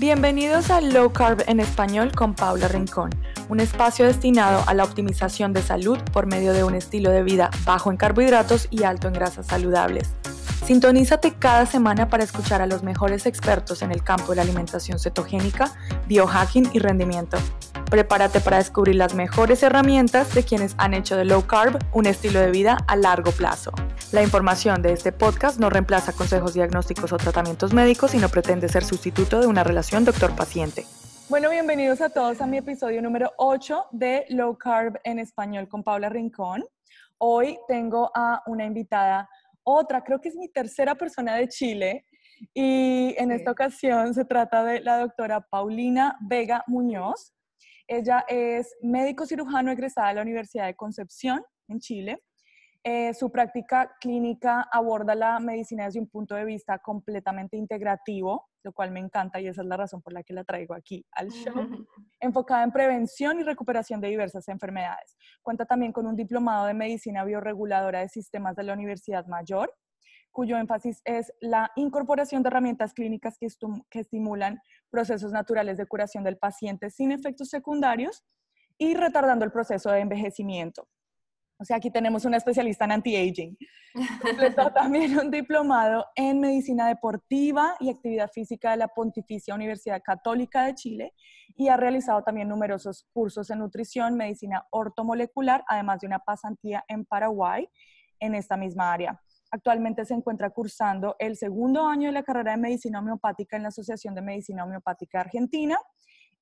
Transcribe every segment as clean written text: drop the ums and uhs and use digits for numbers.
Bienvenidos a Low Carb en Español con Paula Rincón, un espacio destinado a la optimización de salud por medio de un estilo de vida bajo en carbohidratos y alto en grasas saludables. Sintonízate cada semana para escuchar a los mejores expertos en el campo de la alimentación cetogénica, biohacking y rendimiento. Prepárate para descubrir las mejores herramientas de quienes han hecho de low carb un estilo de vida a largo plazo. La información de este podcast no reemplaza consejos diagnósticos o tratamientos médicos y no pretende ser sustituto de una relación doctor-paciente. Bueno, bienvenidos a todos a mi episodio número 8 de Low Carb en Español con Paula Rincón. Hoy tengo a una invitada, creo que es mi tercera persona de Chile, y en esta ocasión se trata de la doctora Paulina Vega Muñoz. Ella es médico cirujano egresada de la Universidad de Concepción, en Chile. Su práctica clínica aborda la medicina desde un punto de vista completamente integrativo, lo cual me encanta y esa es la razón por la que la traigo aquí al show, enfocada en prevención y recuperación de diversas enfermedades. Cuenta también con un diplomado de medicina bioreguladora de sistemas de la Universidad Mayor, cuyo énfasis es la incorporación de herramientas clínicas que estimulan procesos naturales de curación del paciente sin efectos secundarios y retardando el proceso de envejecimiento. O sea, aquí tenemos una especialista en anti-aging. Completó también un diplomado en medicina deportiva y actividad física de la Pontificia Universidad Católica de Chile y ha realizado también numerosos cursos en nutrición, medicina ortomolecular, además de una pasantía en Paraguay en esta misma área. Actualmente se encuentra cursando el segundo año de la carrera de medicina homeopática en la Asociación de Medicina Homeopática Argentina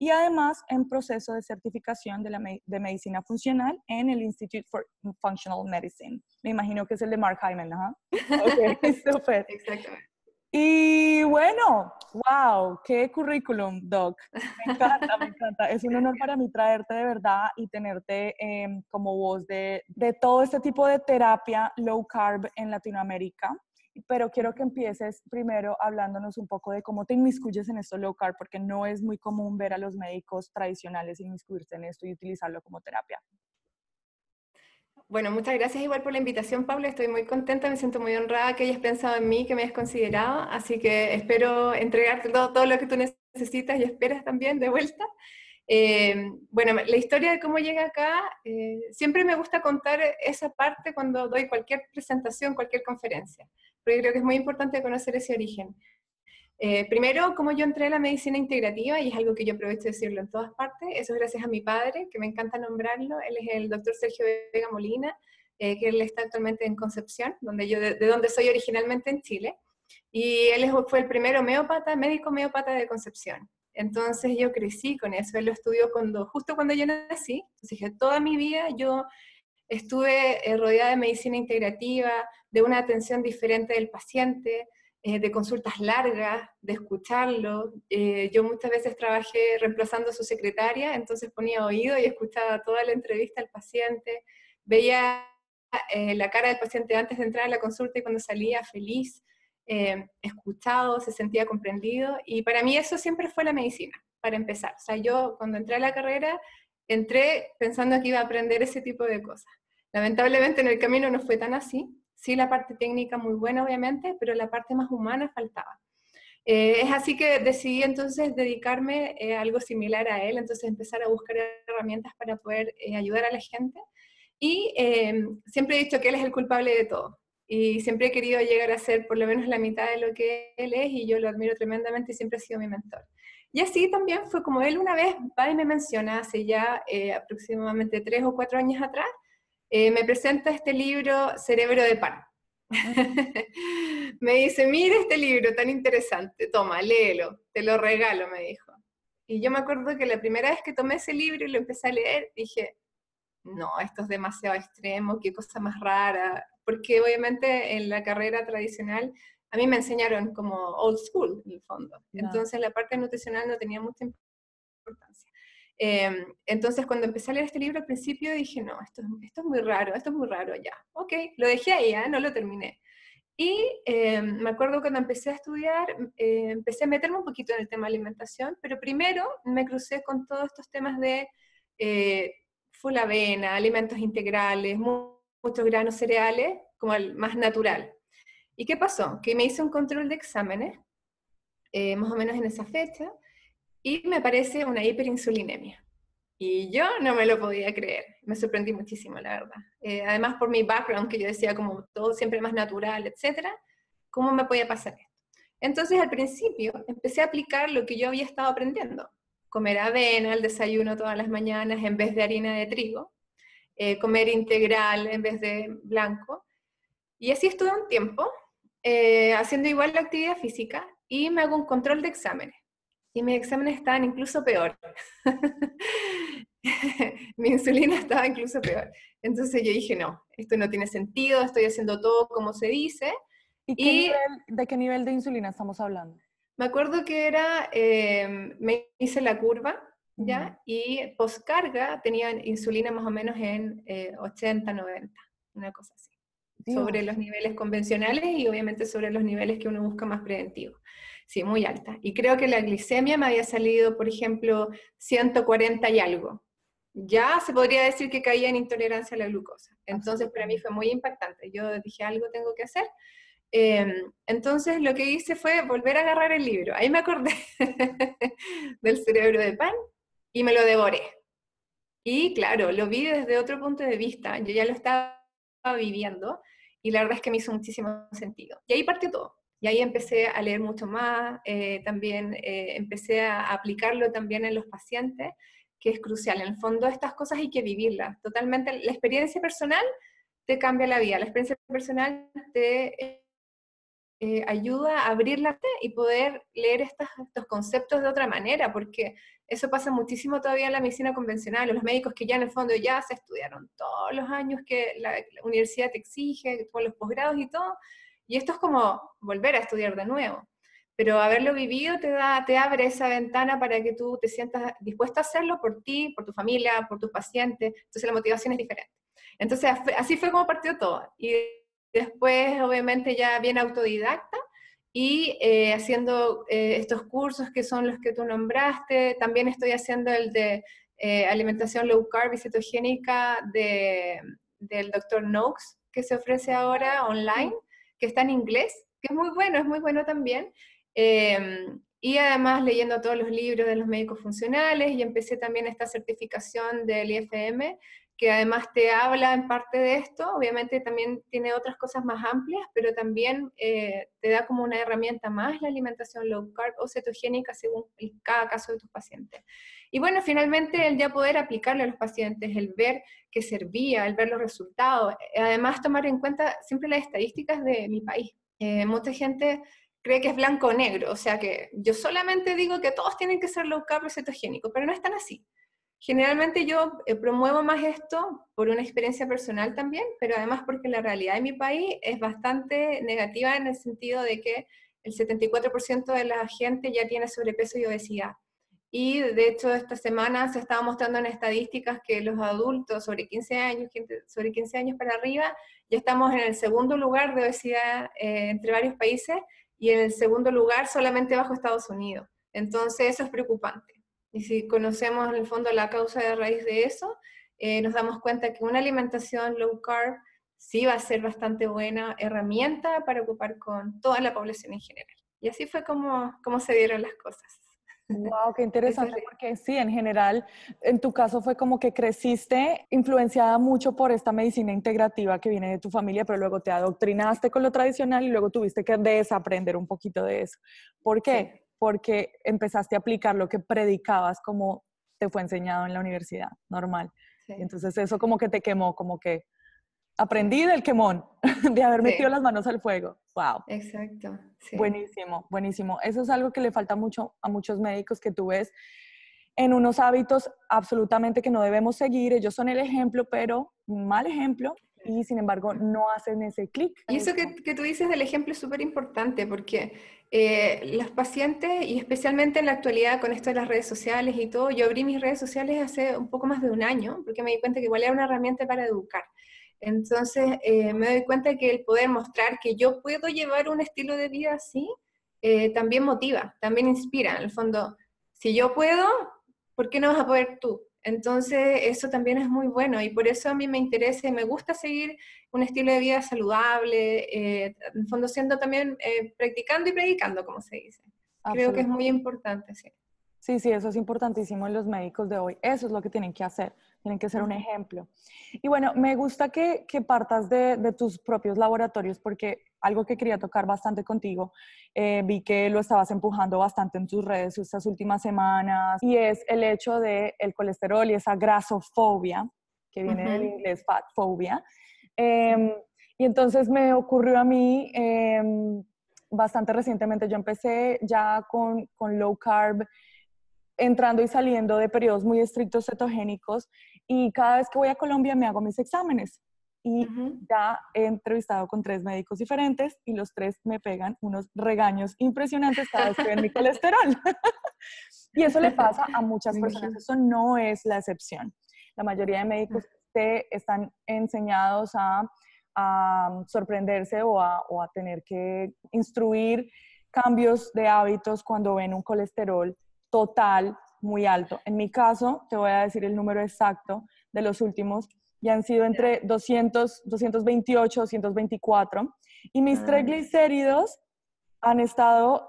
y además en proceso de certificación de medicina funcional en el Institute for Functional Medicine. Me imagino que es el de Mark Hyman, ¿no? Ok, súper. Exactamente. Y bueno, wow, qué currículum, Doc. Me encanta, me encanta. Es un honor para mí traerte de verdad y tenerte como voz de todo este tipo de terapia low carb en Latinoamérica. Pero quiero que empieces primero hablándonos un poco de cómo te inmiscuyes en esto low carb, porque no es muy común ver a los médicos tradicionales inmiscuirse en esto y utilizarlo como terapia. Bueno, muchas gracias igual por la invitación, Paula. Estoy muy contenta, me siento muy honrada que hayas pensado en mí, que me hayas considerado. Así que espero entregarte todo lo que tú necesitas y esperas también de vuelta. Bueno, la historia de cómo llegué acá, siempre me gusta contar esa parte cuando doy cualquier presentación, cualquier conferencia, porque creo que es muy importante conocer ese origen. Primero, como yo entré a la medicina integrativa, y es algo que yo aprovecho de decirlo en todas partes, eso es gracias a mi padre, que me encanta nombrarlo. Él es el doctor Sergio Vega Molina, que él está actualmente en Concepción, de donde soy originalmente en Chile, y él fue el primer médico homeópata de Concepción. Entonces yo crecí con eso, él lo estudió justo cuando yo nací. Entonces dije, toda mi vida yo estuve rodeada de medicina integrativa, de una atención diferente del paciente, de consultas largas, de escucharlo. Yo muchas veces trabajé reemplazando a su secretaria, entonces ponía oído y escuchaba toda la entrevista al paciente, veía la cara del paciente antes de entrar a la consulta y cuando salía feliz, escuchado, se sentía comprendido, y para mí eso siempre fue la medicina, para empezar. O sea, yo cuando entré a la carrera, entré pensando que iba a aprender ese tipo de cosas. Lamentablemente en el camino no fue tan así. Sí, la parte técnica muy buena, obviamente, pero la parte más humana faltaba. Es así que decidí entonces dedicarme a algo similar a él, entonces empezar a buscar herramientas para poder ayudar a la gente. Y siempre he dicho que él es el culpable de todo. Y siempre he querido llegar a ser por lo menos la mitad de lo que él es, y yo lo admiro tremendamente y siempre ha sido mi mentor. Y así también fue como él una vez va y me menciona, hace ya aproximadamente 3 o 4 años atrás, me presenta este libro, Cerebro de Pan. Me dice, mira este libro tan interesante, toma, léelo, te lo regalo, me dijo. Y yo me acuerdo que la primera vez que tomé ese libro y lo empecé a leer, dije, no, esto es demasiado extremo, qué cosa más rara, porque obviamente en la carrera tradicional a mí me enseñaron como old school, en el fondo. Entonces la parte nutricional no tenía mucha importancia. Entonces cuando empecé a leer este libro al principio dije, no, esto es muy raro, ya. Ok, lo dejé ahí, no lo terminé. Y me acuerdo cuando empecé a estudiar, empecé a meterme un poquito en el tema de alimentación, pero primero me crucé con todos estos temas de full avena, alimentos integrales, muchos granos cereales, como el más natural. ¿Y qué pasó? Que me hice un control de exámenes, más o menos en esa fecha, y me aparece una hiperinsulinemia. Y yo no me lo podía creer, me sorprendí muchísimo, la verdad. Además por mi background, que yo decía como todo siempre más natural, etcétera, ¿cómo me podía pasar esto? Entonces al principio empecé a aplicar lo que yo había estado aprendiendo. Comer avena al desayuno todas las mañanas en vez de harina de trigo, comer integral en vez de blanco. Y así estuve un tiempo, haciendo igual la actividad física, y me hago un control de exámenes. Y mis exámenes estaban incluso peor. Mi insulina estaba incluso peor. Entonces yo dije, no, esto no tiene sentido, estoy haciendo todo como se dice. ¿Y Y de qué nivel de insulina estamos hablando? me acuerdo que era, me hice la curva, Ujú. ¿ya? Y poscarga tenía insulina más o menos en 80, 90, una cosa así, sobre Dios. los niveles convencionales y obviamente sobre los niveles que uno busca más preventivos. Sí, muy alta. Y creo que la glicemia me había salido, por ejemplo, 140 y algo. Ya se podría decir que caía en intolerancia a la glucosa. Entonces para mí Absolutamente. fue muy impactante. Yo dije, algo tengo que hacer. Entonces lo que hice fue volver a agarrar el libro. Ahí me acordé del cerebro de pan y me lo devoré. Y claro, lo vi desde otro punto de vista. Yo ya lo estaba viviendo y la verdad es que me hizo muchísimo sentido. Y ahí partió todo. Y ahí empecé a leer mucho más, también empecé a aplicarlo también en los pacientes, que es crucial. En el fondo estas cosas hay que vivirlas. Totalmente, la experiencia personal te cambia la vida. La experiencia personal te ayuda a abrir la mente y poder leer estos conceptos de otra manera, porque eso pasa muchísimo todavía en la medicina convencional, los médicos que ya en el fondo ya se estudiaron todos los años que la universidad te exige, con los posgrados y todo, y esto es como volver a estudiar de nuevo. Pero haberlo vivido te abre esa ventana para que tú te sientas dispuesto a hacerlo por ti, por tu familia, por tus pacientes, entonces la motivación es diferente. Entonces así fue como partió todo. Y después, obviamente, ya bien autodidacta y haciendo estos cursos que son los que tú nombraste. También estoy haciendo el de alimentación low carb y cetogénica del doctor Noakes, que se ofrece ahora online, que está en inglés, que es muy bueno también. Y además leyendo todos los libros de los médicos funcionales y empecé también esta certificación del IFM, que además te habla en parte de esto, obviamente también tiene otras cosas más amplias, pero también te da como una herramienta más la alimentación low carb o cetogénica según cada caso de tus pacientes. Y bueno, finalmente el ya poder aplicarle a los pacientes, el ver que servía, el ver los resultados, además tomar en cuenta siempre las estadísticas de mi país. Mucha gente cree que es blanco o negro, o sea que yo solamente digo que todos tienen que ser low carb o cetogénico, pero no es tan así. Generalmente yo promuevo más esto por una experiencia personal también, pero además porque la realidad de mi país es bastante negativa en el sentido de que el 74% de la gente ya tiene sobrepeso y obesidad. Y de hecho esta semana se estaba mostrando en estadísticas que los adultos sobre 15 años, gente sobre 15 años para arriba, ya estamos en el segundo lugar de obesidad entre varios países y en el segundo lugar solamente bajo Estados Unidos. Entonces eso es preocupante. Y si conocemos en el fondo la causa de raíz de eso, nos damos cuenta que una alimentación low carb sí va a ser bastante buena herramienta para ocupar con toda la población en general. Y así fue como se dieron las cosas. Wow, qué Eso interesante, es porque sí, en general, en tu caso fue como que creciste influenciada mucho por esta medicina integrativa que viene de tu familia, pero luego te adoctrinaste con lo tradicional y luego tuviste que desaprender un poquito de eso. ¿Por sí, qué? Porque empezaste a aplicar lo que predicabas como te fue enseñado en la universidad, normal. Y sí, entonces eso como que te quemó, como que aprendí sí, del quemón, de haber metido sí, las manos al fuego. Wow. exacto, sí. Buenísimo, buenísimo. Eso es algo que le falta mucho a muchos médicos que tú ves en unos hábitos absolutamente que no debemos seguir. Ellos son el ejemplo, pero un mal ejemplo y sin embargo no hacen ese clic. Y eso que tú dices del ejemplo es súper importante porque los pacientes, y especialmente en la actualidad con esto de las redes sociales y todo, yo abrí mis redes sociales hace un poco más de un año porque me di cuenta que igual era una herramienta para educar. Entonces me doy cuenta que el poder mostrar que yo puedo llevar un estilo de vida así, también motiva, también inspira. En el fondo, si yo puedo, ¿por qué no vas a poder tú? Entonces eso también es muy bueno y por eso a mí me interesa y me gusta seguir un estilo de vida saludable, en el fondo siendo también practicando y predicando, como se dice. Creo que es muy Absolutamente. importante, sí. Sí, sí, eso es importantísimo en los médicos de hoy. Eso es lo que tienen que hacer. Tienen que ser un ejemplo. Y bueno, me gusta que partas de tus propios laboratorios porque algo que quería tocar bastante contigo, vi que lo estabas empujando bastante en tus redes estas últimas semanas y es el hecho del colesterol y esa grasofobia, que viene del inglés fat phobia. Y entonces me ocurrió a mí, bastante recientemente, yo empecé ya con low carb, entrando y saliendo de periodos muy estrictos cetogénicos y cada vez que voy a Colombia me hago mis exámenes y ya he entrevistado con 3 médicos diferentes y los 3 me pegan unos regaños impresionantes cada vez que ven mi colesterol. Y eso le pasa a muchas Me personas, imagino. eso no es la excepción. La mayoría de médicos están enseñados a sorprenderse o a tener que instruir cambios de hábitos cuando ven un colesterol total muy alto. En mi caso, te voy a decir el número exacto de los últimos, y han sido entre 200, 228, 224, y mis triglicéridos han estado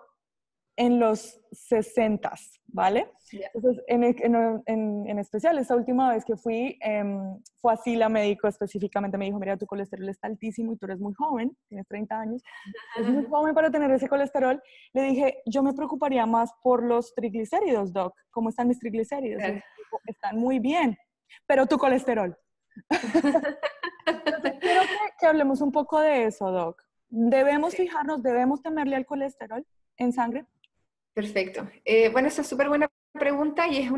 en los 60, ¿vale? Ya. Entonces, en especial, esta última vez que fui, fue así la médico específicamente, me dijo, mira, tu colesterol está altísimo y tú eres muy joven, tienes 30 años, es muy joven para tener ese colesterol. Le dije, yo me preocuparía más por los triglicéridos, doc. ¿Cómo están mis triglicéridos? Y Claro. me dijo, están muy bien, pero tu colesterol. Entonces, quiero que hablemos un poco de eso, doc. ¿Debemos Sí. fijarnos, debemos temerle al colesterol en sangre? Perfecto. Bueno, esa es súper buena pregunta y es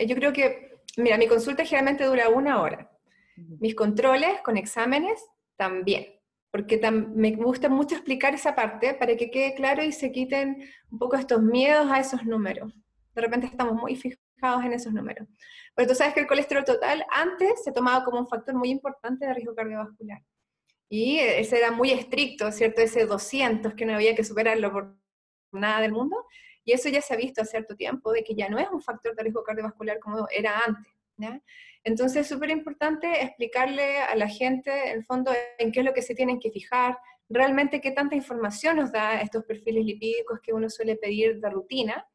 yo creo que, mira, mi consulta generalmente dura 1 hora. Mis controles con exámenes también, porque me gusta mucho explicar esa parte para que quede claro y se quiten un poco estos miedos a esos números. De repente estamos muy fijados en esos números. Pero tú sabes que el colesterol total antes se tomaba como un factor muy importante de riesgo cardiovascular. Y ese era muy estricto, ¿cierto? Ese 200 que no había que superarlo por nada del mundo. Y eso ya se ha visto hace cierto tiempo, de que ya no es un factor de riesgo cardiovascular como era antes, ¿ya? Entonces es súper importante explicarle a la gente, en el fondo, en qué es lo que se tienen que fijar, realmente qué tanta información nos da estos perfiles lipídicos que uno suele pedir de rutina,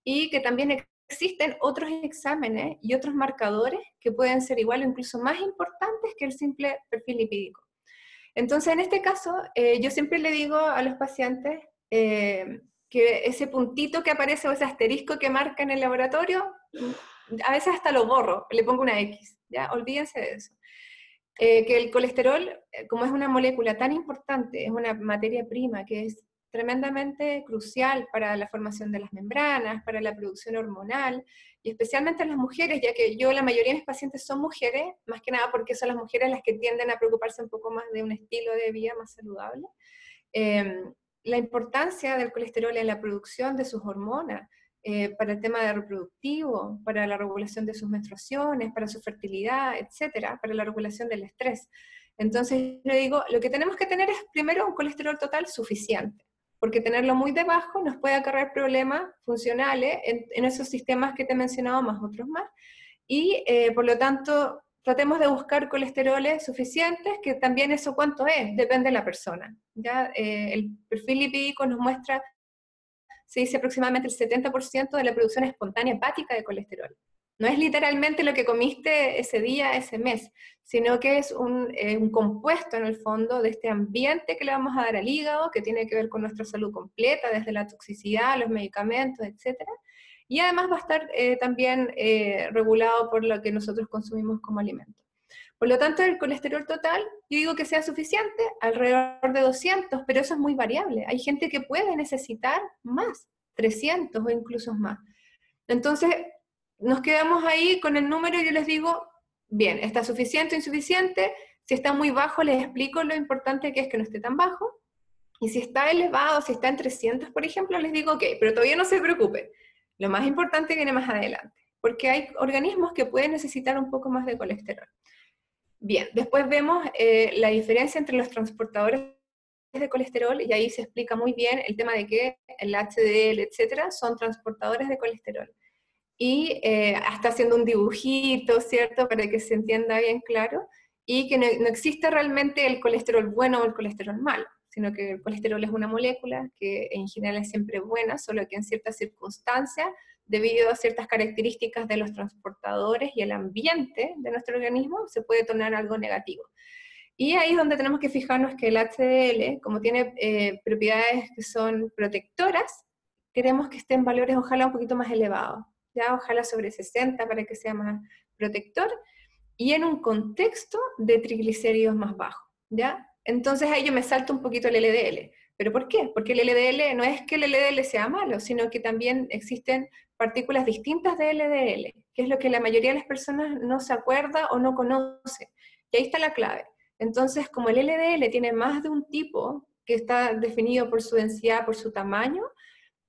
y que también existen otros exámenes y otros marcadores que pueden ser igual o incluso más importantes que el simple perfil lipídico. Entonces, en este caso, yo siempre le digo a los pacientes que ese puntito que aparece o ese asterisco que marca en el laboratorio, a veces hasta lo borro, le pongo una X, ¿ya? Olvídense de eso. Que el colesterol, como es una molécula tan importante, es una materia prima que es tremendamente crucial para la formación de las membranas, para la producción hormonal, y especialmente en las mujeres, ya que la mayoría de mis pacientes son mujeres, más que nada porque son las mujeres las que tienden a preocuparse un poco más de un estilo de vida más saludable. La importancia del colesterol en la producción de sus hormonas, para el tema de reproductivo, para la regulación de sus menstruaciones, para su fertilidad, etcétera, para la regulación del estrés. Entonces, le digo, lo que tenemos que tener es primero un colesterol total suficiente, porque tenerlo muy debajo nos puede acarrear problemas funcionales en esos sistemas que te he mencionado, más otros más, y por lo tanto, tratemos de buscar colesteroles suficientes, que también eso cuánto es, depende de la persona. ¿Ya? El perfil lipídico nos muestra, se dice aproximadamente el 70% de la producción espontánea hepática de colesterol. No es literalmente lo que comiste ese día, ese mes, sino que es un compuesto en el fondo de este ambiente que le vamos a dar al hígado, que tiene que ver con nuestra salud completa, desde la toxicidad, los medicamentos, etcétera. Y además va a estar también regulado por lo que nosotros consumimos como alimento. Por lo tanto, el colesterol total, yo digo que sea suficiente, alrededor de 200, pero eso es muy variable. Hay gente que puede necesitar más, 300 o incluso más. Entonces, nos quedamos ahí con el número y yo les digo, bien, ¿está suficiente o insuficiente? Si está muy bajo, les explico lo importante que es que no esté tan bajo. Y si está elevado, si está en 300, por ejemplo, les digo, ok, pero todavía no se preocupen. Lo más importante viene más adelante, porque hay organismos que pueden necesitar un poco más de colesterol. Bien, después vemos la diferencia entre los transportadores de colesterol, y ahí se explica muy bien el tema de que el HDL, etcétera, son transportadores de colesterol. Y hasta haciendo un dibujito, ¿cierto?, para que se entienda bien claro, y que no existe realmente el colesterol bueno o el colesterol malo, sino que el colesterol es una molécula que en general es siempre buena, solo que en ciertas circunstancias debido a ciertas características de los transportadores y el ambiente de nuestro organismo, se puede tornar algo negativo. Y ahí es donde tenemos que fijarnos que el HDL, como tiene propiedades que son protectoras, queremos que esté en valores ojalá un poquito más elevados, ya ojalá sobre 60 para que sea más protector, y en un contexto de triglicéridos más bajos, ¿ya? Entonces ahí yo me salto un poquito el LDL. ¿Pero por qué? Porque el LDL no es que el LDL sea malo, sino que también existen partículas distintas de LDL, que es lo que la mayoría de las personas no se acuerda o no conoce. Y ahí está la clave. Entonces, como el LDL tiene más de un tipo que está definido por su densidad, por su tamaño,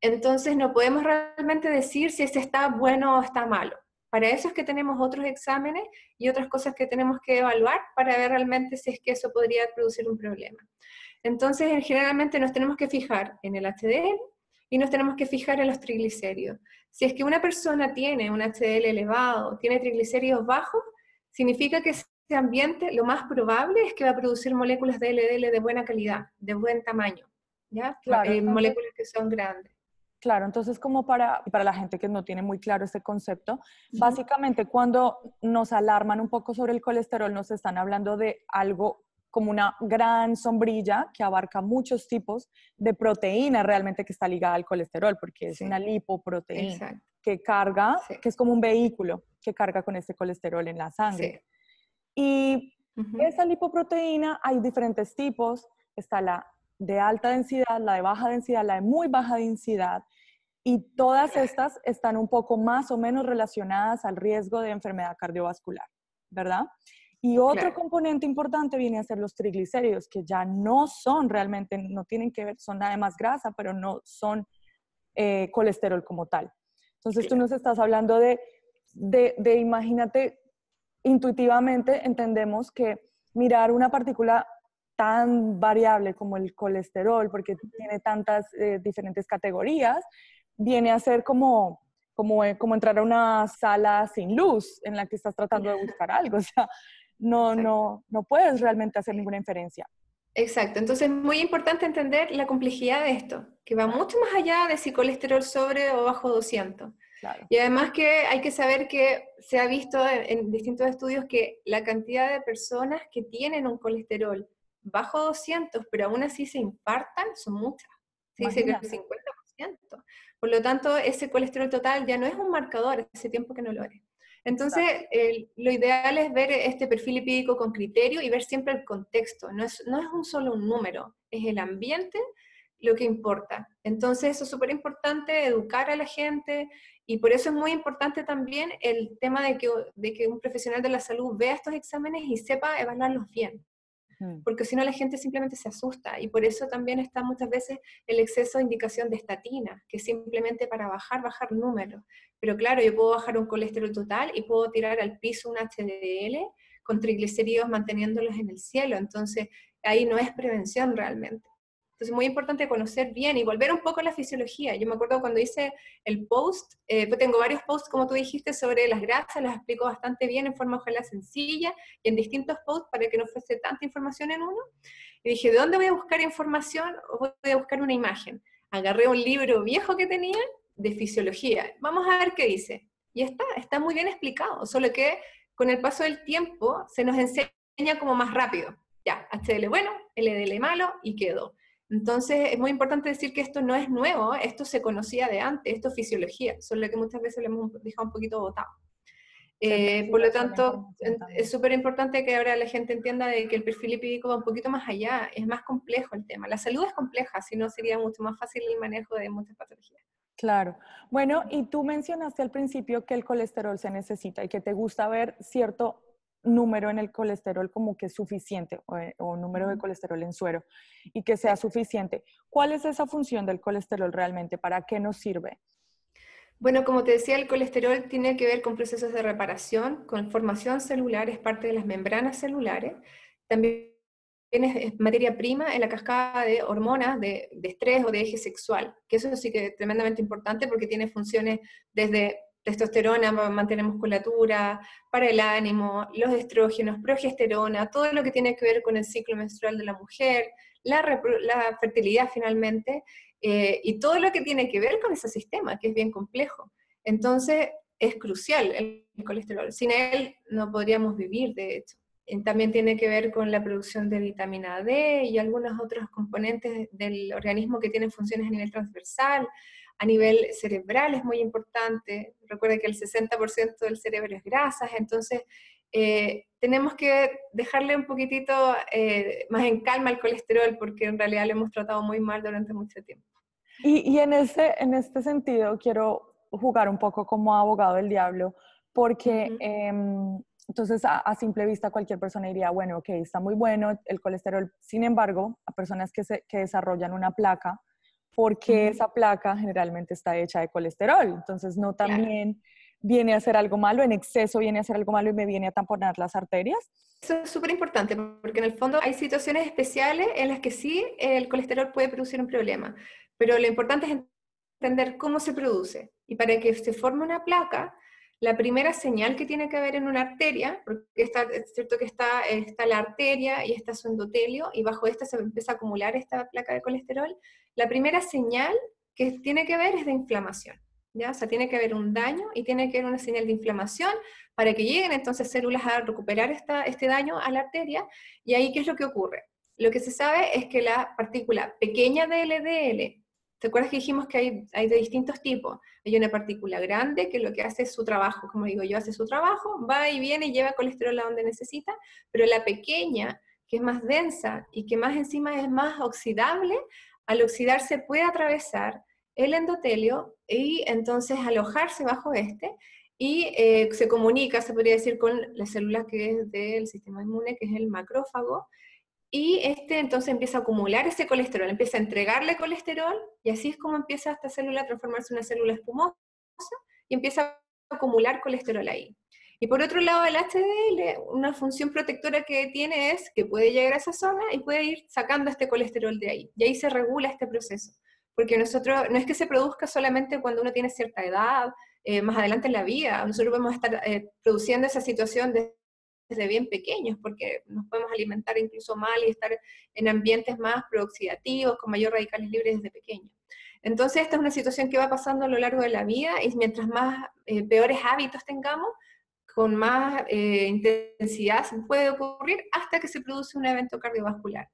entonces no podemos realmente decir si ese está bueno o está malo. Para eso es que tenemos otros exámenes y otras cosas que tenemos que evaluar para ver realmente si es que eso podría producir un problema. Entonces, generalmente nos tenemos que fijar en el HDL y nos tenemos que fijar en los triglicéridos. Si es que una persona tiene un HDL elevado, tiene triglicéridos bajos, significa que ese ambiente lo más probable es que va a producir moléculas de LDL de buena calidad, de buen tamaño, ¿ya? Claro, entonces, moléculas que son grandes. claro, entonces como para la gente que no tiene muy claro este concepto, básicamente cuando nos alarman un poco sobre el colesterol, nos están hablando de algo como una gran sombrilla que abarca muchos tipos de proteína realmente que está ligada al colesterol, porque es una lipoproteína que carga, que es como un vehículo que carga con este colesterol en la sangre. Y esa lipoproteína hay diferentes tipos, está la de alta densidad, la de baja densidad, la de muy baja densidad, y todas estas están un poco más o menos relacionadas al riesgo de enfermedad cardiovascular, ¿verdad? Y otro componente importante viene a ser los triglicéridos, que ya no son realmente, no tienen que ver, son además grasa, pero no son colesterol como tal. Entonces tú nos estás hablando de imagínate, intuitivamente entendemos que mirar una partícula tan variable como el colesterol, porque tiene tantas diferentes categorías, viene a ser como entrar a una sala sin luz en la que estás tratando de buscar algo. O sea, no puedes realmente hacer ninguna inferencia. Exacto, entonces es muy importante entender la complejidad de esto, que va mucho más allá de si colesterol sobre o bajo 200. Claro. Y además que hay que saber que se ha visto en distintos estudios que la cantidad de personas que tienen un colesterol bajo 200, pero aún así se infartan, son muchas. Se dice que el 50%. Por lo tanto, ese colesterol total ya no es un marcador, hace tiempo que no lo es. Entonces, lo ideal es ver este perfil lipídico con criterio y ver siempre el contexto. No es un solo un número, es el ambiente lo que importa. Entonces, eso es súper importante, educar a la gente, y por eso es muy importante también el tema de que un profesional de la salud vea estos exámenes y sepa evaluarlos bien. Porque si no la gente simplemente se asusta, y por eso también está muchas veces el exceso de indicación de estatina, que es simplemente para bajar números. Pero claro, yo puedo bajar un colesterol total y puedo tirar al piso un HDL con triglicéridos manteniéndolos en el cielo, entonces ahí no es prevención realmente. Entonces es muy importante conocer bien y volver un poco a la fisiología. Yo me acuerdo cuando hice el post, pues tengo varios posts, como tú dijiste, sobre las grasas, las explico bastante bien en forma ojalá sencilla, y en distintos posts para que no fuese tanta información en uno. Y dije, ¿de dónde voy a buscar información? O voy a buscar una imagen. Agarré un libro viejo que tenía de fisiología. Vamos a ver qué dice. Y está muy bien explicado, solo que con el paso del tiempo se nos enseña como más rápido. Ya, HDL bueno, LDL malo, y quedó. Entonces es muy importante decir que esto no es nuevo, esto se conocía de antes, esto es fisiología, solo que muchas veces lo hemos dejado un poquito botado. Por lo tanto, es súper importante que ahora la gente entienda de que el perfil lipídico va un poquito más allá, es más complejo el tema. La salud es compleja, si no sería mucho más fácil el manejo de muchas patologías. Claro. Bueno, y tú mencionaste al principio que el colesterol se necesita y que te gusta ver cierto número en el colesterol como que es suficiente, o número de colesterol en suero, y que sea suficiente. ¿Cuál es esa función del colesterol realmente? ¿Para qué nos sirve? Bueno, como te decía, el colesterol tiene que ver con procesos de reparación, con formación celular, es parte de las membranas celulares. También es materia prima en la cascada de hormonas de estrés o de eje sexual, que eso sí que es tremendamente importante porque tiene funciones desde testosterona para mantener musculatura, para el ánimo, los estrógenos, progesterona, todo lo que tiene que ver con el ciclo menstrual de la mujer, la fertilidad finalmente, y todo lo que tiene que ver con ese sistema, que es bien complejo. Entonces, es crucial el colesterol. Sin él no podríamos vivir, de hecho. También tiene que ver con la producción de vitamina D y algunos otros componentes del organismo que tienen funciones a nivel transversal. A nivel cerebral es muy importante. Recuerda que el 60% del cerebro es grasas, entonces tenemos que dejarle un poquitito más en calma el colesterol, porque en realidad lo hemos tratado muy mal durante mucho tiempo. Y en este sentido quiero jugar un poco como abogado del diablo, porque entonces a simple vista cualquier persona diría, bueno, ok, está muy bueno el colesterol. Sin embargo, a personas que desarrollan una placa, porque esa placa generalmente está hecha de colesterol, entonces no Claro. también viene a ser algo malo, en exceso viene a ser algo malo y me viene a tamponar las arterias. Eso es súper importante, porque en el fondo hay situaciones especiales en las que sí el colesterol puede producir un problema, pero lo importante es entender cómo se produce. Y para que se forme una placa, la primera señal que tiene que haber en una arteria, porque es cierto que está la arteria y está su endotelio, y bajo esta se empieza a acumular esta placa de colesterol, la primera señal que tiene que haber es de inflamación. ¿Ya? O sea, tiene que haber un daño y tiene que haber una señal de inflamación para que lleguen entonces células a recuperar este daño a la arteria. Y ahí, ¿qué es lo que ocurre? Lo que se sabe es que la partícula pequeña de LDL, ¿te acuerdas que dijimos que hay de distintos tipos? Hay una partícula grande que lo que hace es su trabajo, como digo yo, hace su trabajo, va y viene y lleva colesterol a donde necesita, pero la pequeña, que es más densa y que más encima es más oxidable, al oxidarse puede atravesar el endotelio y entonces alojarse bajo este y se comunica, se podría decir, con la célula que es del sistema inmune, que es el macrófago, y este entonces empieza a acumular ese colesterol, empieza a entregarle colesterol, y así es como empieza esta célula a transformarse en una célula espumosa, y empieza a acumular colesterol ahí. Y por otro lado, el HDL, una función protectora que tiene es que puede llegar a esa zona y puede ir sacando este colesterol de ahí, y ahí se regula este proceso. Porque nosotros, no es que se produzca solamente cuando uno tiene cierta edad, más adelante en la vida, nosotros podemos estar produciendo esa situación desde bien pequeños, porque nos podemos alimentar incluso mal y estar en ambientes más prooxidativos, con mayor radicales libres desde pequeños. Entonces, esta es una situación que va pasando a lo largo de la vida, y mientras más peores hábitos tengamos, con más intensidad se puede ocurrir hasta que se produce un evento cardiovascular.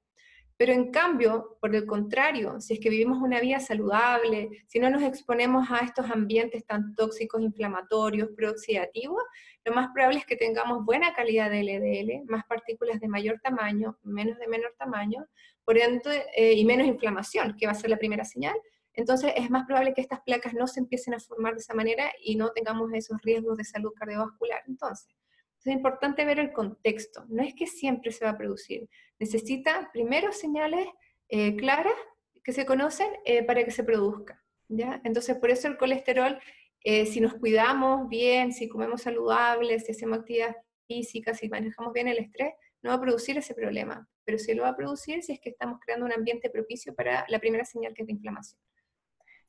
Pero en cambio, por el contrario, si es que vivimos una vida saludable, si no nos exponemos a estos ambientes tan tóxicos, inflamatorios, prooxidativos, lo más probable es que tengamos buena calidad de LDL, más partículas de mayor tamaño, menos de menor tamaño, por ende, y menos inflamación, que va a ser la primera señal. Entonces es más probable que estas placas no se empiecen a formar de esa manera y no tengamos esos riesgos de salud cardiovascular. Entonces, es importante ver el contexto. No es que siempre se va a producir. Necesita primero señales claras que se conocen para que se produzca, ¿ya? Entonces, por eso el colesterol, si nos cuidamos bien, si comemos saludable, si hacemos actividad física, si manejamos bien el estrés, no va a producir ese problema. Pero sí lo va a producir si es que estamos creando un ambiente propicio para la primera señal, que es de inflamación.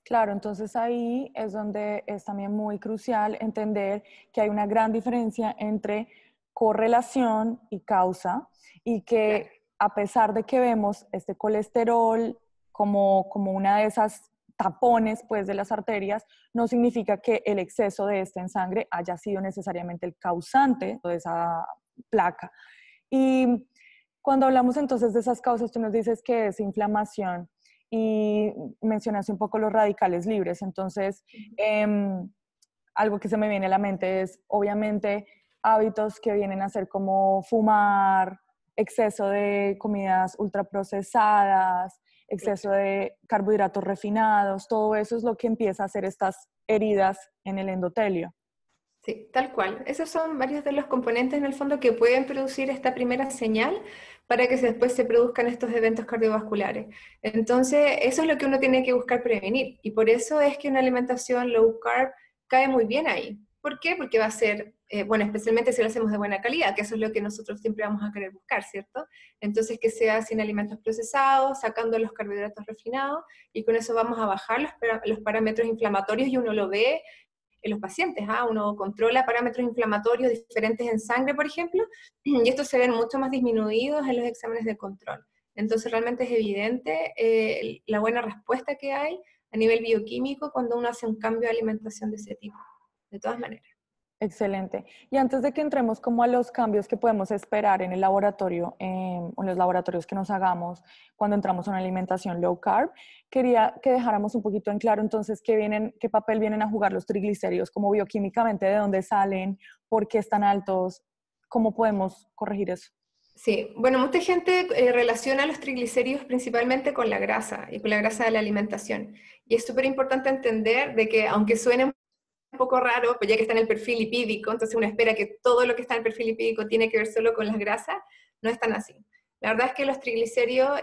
Claro, entonces ahí es donde es también muy crucial entender que hay una gran diferencia entre correlación y causa, y que Claro. a pesar de que vemos este colesterol como una de esas tapones pues de las arterias, no significa que el exceso de este en sangre haya sido necesariamente el causante de esa placa. Y cuando hablamos entonces de esas causas, tú nos dices que es inflamación y mencionaste un poco los radicales libres. Entonces, algo que se me viene a la mente es, obviamente, hábitos que vienen a ser como fumar, exceso de comidas ultraprocesadas, exceso de carbohidratos refinados, todo eso es lo que empieza a hacer estas heridas en el endotelio. Sí, tal cual. Esos son varios de los componentes en el fondo que pueden producir esta primera señal para que después se produzcan estos eventos cardiovasculares. Entonces, eso es lo que uno tiene que buscar prevenir. Y por eso es que una alimentación low carb cae muy bien ahí. ¿Por qué? Porque va a ser, bueno, especialmente si lo hacemos de buena calidad, que eso es lo que nosotros siempre vamos a querer buscar, ¿cierto? Entonces, que sea sin alimentos procesados, sacando los carbohidratos refinados, y con eso vamos a bajar los parámetros inflamatorios, y uno lo ve en los pacientes. Uno controla parámetros inflamatorios diferentes en sangre, por ejemplo, y estos se ven mucho más disminuidos en los exámenes de control. Entonces realmente es evidente la buena respuesta que hay a nivel bioquímico cuando uno hace un cambio de alimentación de ese tipo, de todas maneras. Excelente. Y antes de que entremos como a los cambios que podemos esperar en el laboratorio, o en los laboratorios que nos hagamos cuando entramos a una alimentación low carb, quería que dejáramos un poquito en claro entonces qué papel vienen a jugar los triglicéridos, como bioquímicamente, de dónde salen, por qué están altos, cómo podemos corregir eso. Sí, bueno, mucha gente relaciona los triglicéridos principalmente con la grasa y con la grasa de la alimentación. Y es súper importante entender de que aunque suene un poco raro, pues ya que está en el perfil lipídico, entonces uno espera que todo lo que está en el perfil lipídico tiene que ver solo con las grasas, no es tan así. La verdad es que los triglicéridos,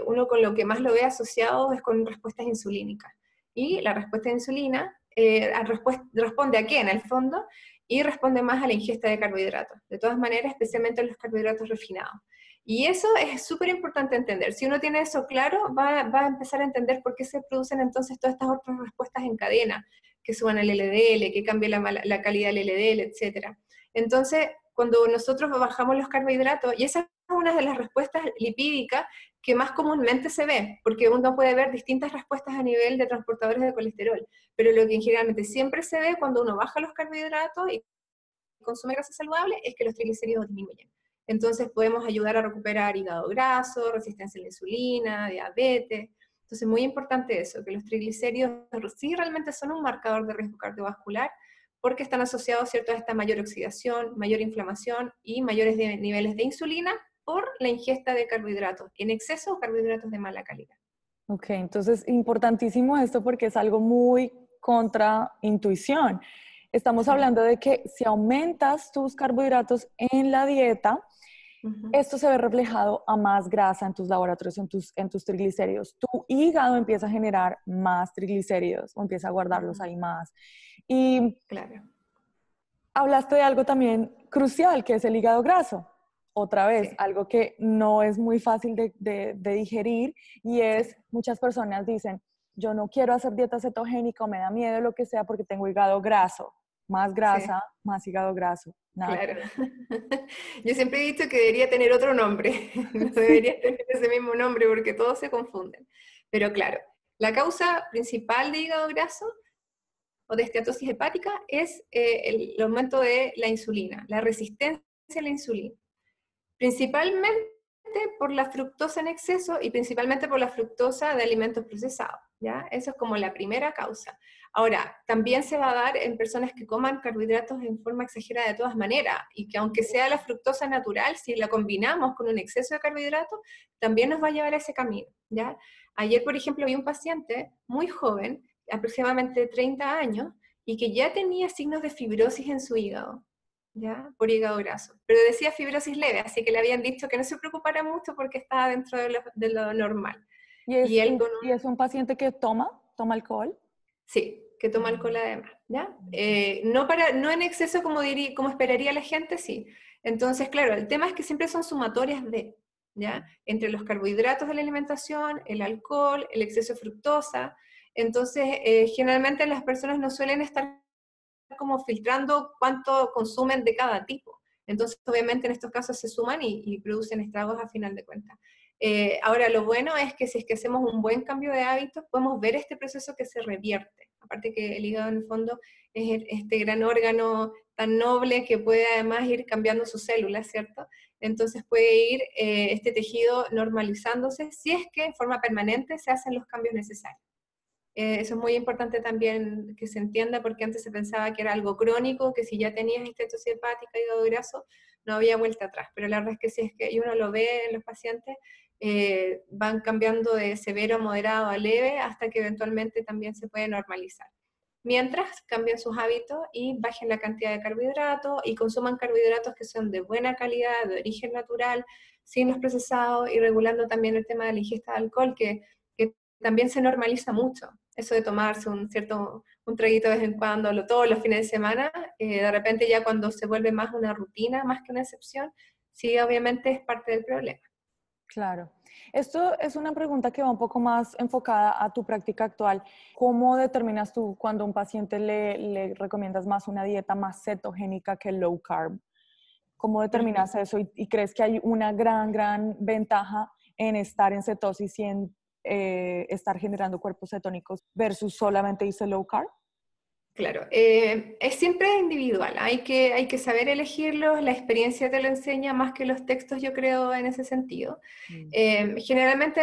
uno con lo que más lo ve asociado es con respuestas insulínicas. Y la respuesta de insulina responde a qué en el fondo, y responde más a la ingesta de carbohidratos. De todas maneras, especialmente los carbohidratos refinados. Y eso es súper importante entender. Si uno tiene eso claro, va a empezar a entender por qué se producen entonces todas estas otras respuestas en cadena, que suban al LDL, que cambie la calidad del LDL, etc. Entonces, cuando nosotros bajamos los carbohidratos, y esa es una de las respuestas lipídicas que más comúnmente se ve, porque uno puede ver distintas respuestas a nivel de transportadores de colesterol, pero lo que generalmente siempre se ve cuando uno baja los carbohidratos y consume grasa saludable es que los triglicéridos disminuyen. Entonces podemos ayudar a recuperar hígado graso, resistencia a la insulina, diabetes. Entonces muy importante eso, que los triglicéridos sí realmente son un marcador de riesgo cardiovascular porque están asociados, ¿cierto?, a esta mayor oxidación, mayor inflamación y mayores niveles de insulina por la ingesta de carbohidratos en exceso o carbohidratos de mala calidad. Ok, entonces importantísimo esto porque es algo muy contra intuición. Estamos hablando de que si aumentas tus carbohidratos en la dieta, esto se ve reflejado a más grasa en tus laboratorios, en tus triglicéridos. Tu hígado empieza a generar más triglicéridos o empieza a guardarlos ahí más. Y claro. hablaste de algo también crucial, que es el hígado graso. Otra vez, Sí. algo que no es muy fácil de digerir y es, Sí. muchas personas dicen, yo no quiero hacer dieta cetogénica o me da miedo lo que sea porque tengo hígado graso. Más grasa, Sí. más hígado graso. Nada que Claro. ver. Yo siempre he dicho que debería tener otro nombre, no Sí. debería tener ese mismo nombre porque todos se confunden. Pero claro, la causa principal de hígado graso o de esteatosis hepática es el aumento de la insulina, la resistencia a la insulina. Principalmente por la fructosa en exceso y principalmente por la fructosa de alimentos procesados, ¿ya? Eso es como la primera causa. Ahora, también se va a dar en personas que coman carbohidratos en forma exagerada de todas maneras, y que aunque sea la fructosa natural, si la combinamos con un exceso de carbohidratos, también nos va a llevar a ese camino, ¿ya? Ayer, por ejemplo, vi un paciente muy joven, aproximadamente 30 años, y que ya tenía signos de fibrosis en su hígado, ¿ya? Por hígado graso. Pero decía fibrosis leve, así que le habían dicho que no se preocupara mucho porque estaba dentro de lo normal. Y él con Y es un paciente que toma alcohol. sí, que toma alcohol además, ¿ya? No en exceso como esperaría la gente, sí. Entonces, claro, el tema es que siempre son sumatorias de, ¿ya? Entre los carbohidratos de la alimentación, el alcohol, el exceso de fructosa. Entonces, generalmente las personas no suelen estar como filtrando cuánto consumen de cada tipo. Entonces, obviamente, en estos casos se suman y producen estragos a final de cuentas. Ahora, lo bueno es que si es que hacemos un buen cambio de hábitos, podemos ver este proceso que se revierte. Aparte que el hígado, en el fondo, es este gran órgano tan noble que puede además ir cambiando sus células, ¿cierto? Entonces puede ir este tejido normalizándose si es que en forma permanente se hacen los cambios necesarios. Eso es muy importante también que se entienda, porque antes se pensaba que era algo crónico, que si ya tenías esteatosis hepática y hígado graso, no había vuelta atrás. Pero la verdad es que si es que y uno lo ve en los pacientes, van cambiando de severo, moderado a leve, hasta que eventualmente también se puede normalizar. Mientras cambien sus hábitos y bajen la cantidad de carbohidratos y consuman carbohidratos que son de buena calidad, de origen natural, sin los procesados, y regulando también el tema de la ingesta de alcohol, que también se normaliza mucho. Eso de tomarse un traguito de vez en cuando, todos los fines de semana, de repente ya cuando se vuelve más una rutina, más que una excepción, sí, obviamente es parte del problema. Claro. Esto es una pregunta que va un poco más enfocada a tu práctica actual. ¿Cómo determinas tú cuando a un paciente le recomiendas más una dieta más cetogénica que low carb? ¿Cómo determinas eso y crees que hay una gran ventaja en estar en cetosis y en estar generando cuerpos cetónicos versus solamente irse low carb? Claro, es siempre individual, hay que saber elegirlos, la experiencia te lo enseña más que los textos, yo creo, en ese sentido. Generalmente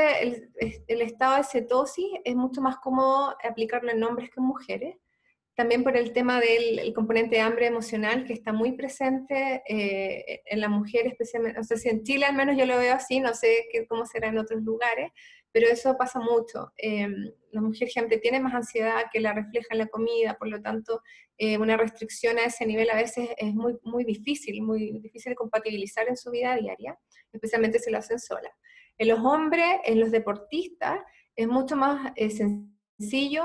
el estado de cetosis es mucho más cómodo aplicarlo en hombres que en mujeres, también por el tema del el componente de hambre emocional que está muy presente en la mujer, especialmente, no sé si en Chile al menos yo lo veo así, no sé cómo será en otros lugares, pero eso pasa mucho. La mujer siempre tiene más ansiedad que la refleja en la comida, por lo tanto, una restricción a ese nivel a veces es muy muy difícil de compatibilizar en su vida diaria, especialmente si lo hacen sola. En los hombres, en los deportistas, es mucho más sencillo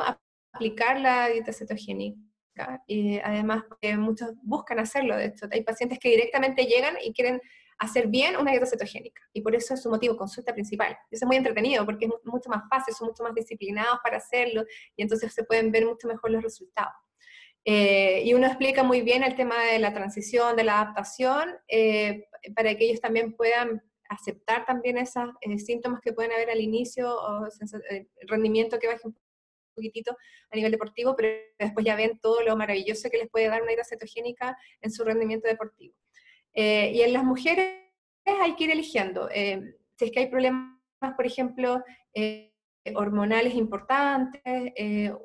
aplicar la dieta cetogénica. Y además, muchos buscan hacerlo, de hecho. Hay pacientes que directamente llegan y quieren hacer bien una dieta cetogénica. Y por eso es su motivo, consulta principal. Eso es muy entretenido porque es mucho más fácil, son mucho más disciplinados para hacerlo y entonces se pueden ver mucho mejor los resultados. Y uno explica muy bien el tema de la transición, de la adaptación, para que ellos también puedan aceptar también esos síntomas que pueden haber al inicio o rendimiento que baje un poquitito a nivel deportivo, pero después ya ven todo lo maravilloso que les puede dar una dieta cetogénica en su rendimiento deportivo. Y en las mujeres hay que ir eligiendo. Si es que hay problemas, por ejemplo, hormonales importantes,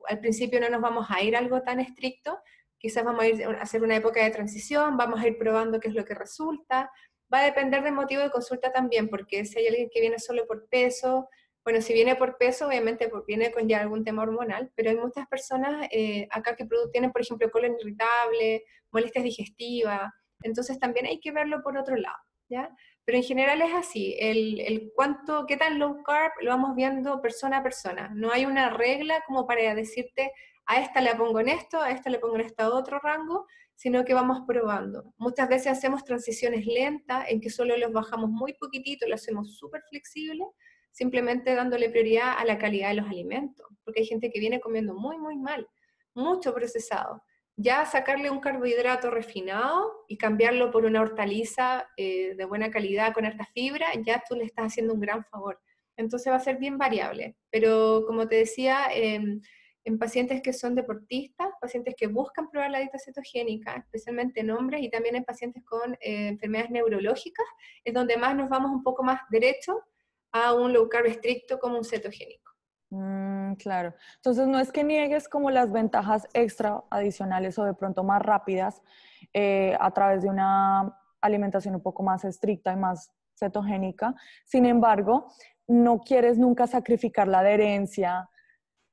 al principio no nos vamos a ir a algo tan estricto, quizás vamos a ir a hacer una época de transición, vamos a ir probando qué es lo que resulta. Va a depender del motivo de consulta también, porque si hay alguien que viene solo por peso, bueno, si viene por peso, obviamente viene con ya algún tema hormonal, pero hay muchas personas acá que tienen, por ejemplo, colon irritable, molestias digestivas, entonces también hay que verlo por otro lado, ¿ya? Pero en general es así, qué tan low carb lo vamos viendo persona a persona. No hay una regla como para decirte, a esta le pongo en esto, a esta le pongo en este otro rango, sino que vamos probando. Muchas veces hacemos transiciones lentas, en que solo los bajamos muy poquitito, lo hacemos súper flexible, simplemente dándole prioridad a la calidad de los alimentos, porque hay gente que viene comiendo muy mal, mucho procesado. Ya sacarle un carbohidrato refinado y cambiarlo por una hortaliza de buena calidad con harta fibra, ya tú le estás haciendo un gran favor. Entonces va a ser bien variable, pero como te decía, en pacientes que son deportistas, pacientes que buscan probar la dieta cetogénica, especialmente en hombres, y también en pacientes con enfermedades neurológicas, es donde más nos vamos un poco más derecho a un low carb estricto como un cetogénico. Claro. Entonces no es que niegues como las ventajas extra adicionales o de pronto más rápidas a través de una alimentación un poco más estricta y más cetogénica. Sin embargo, no quieres nunca sacrificar la adherencia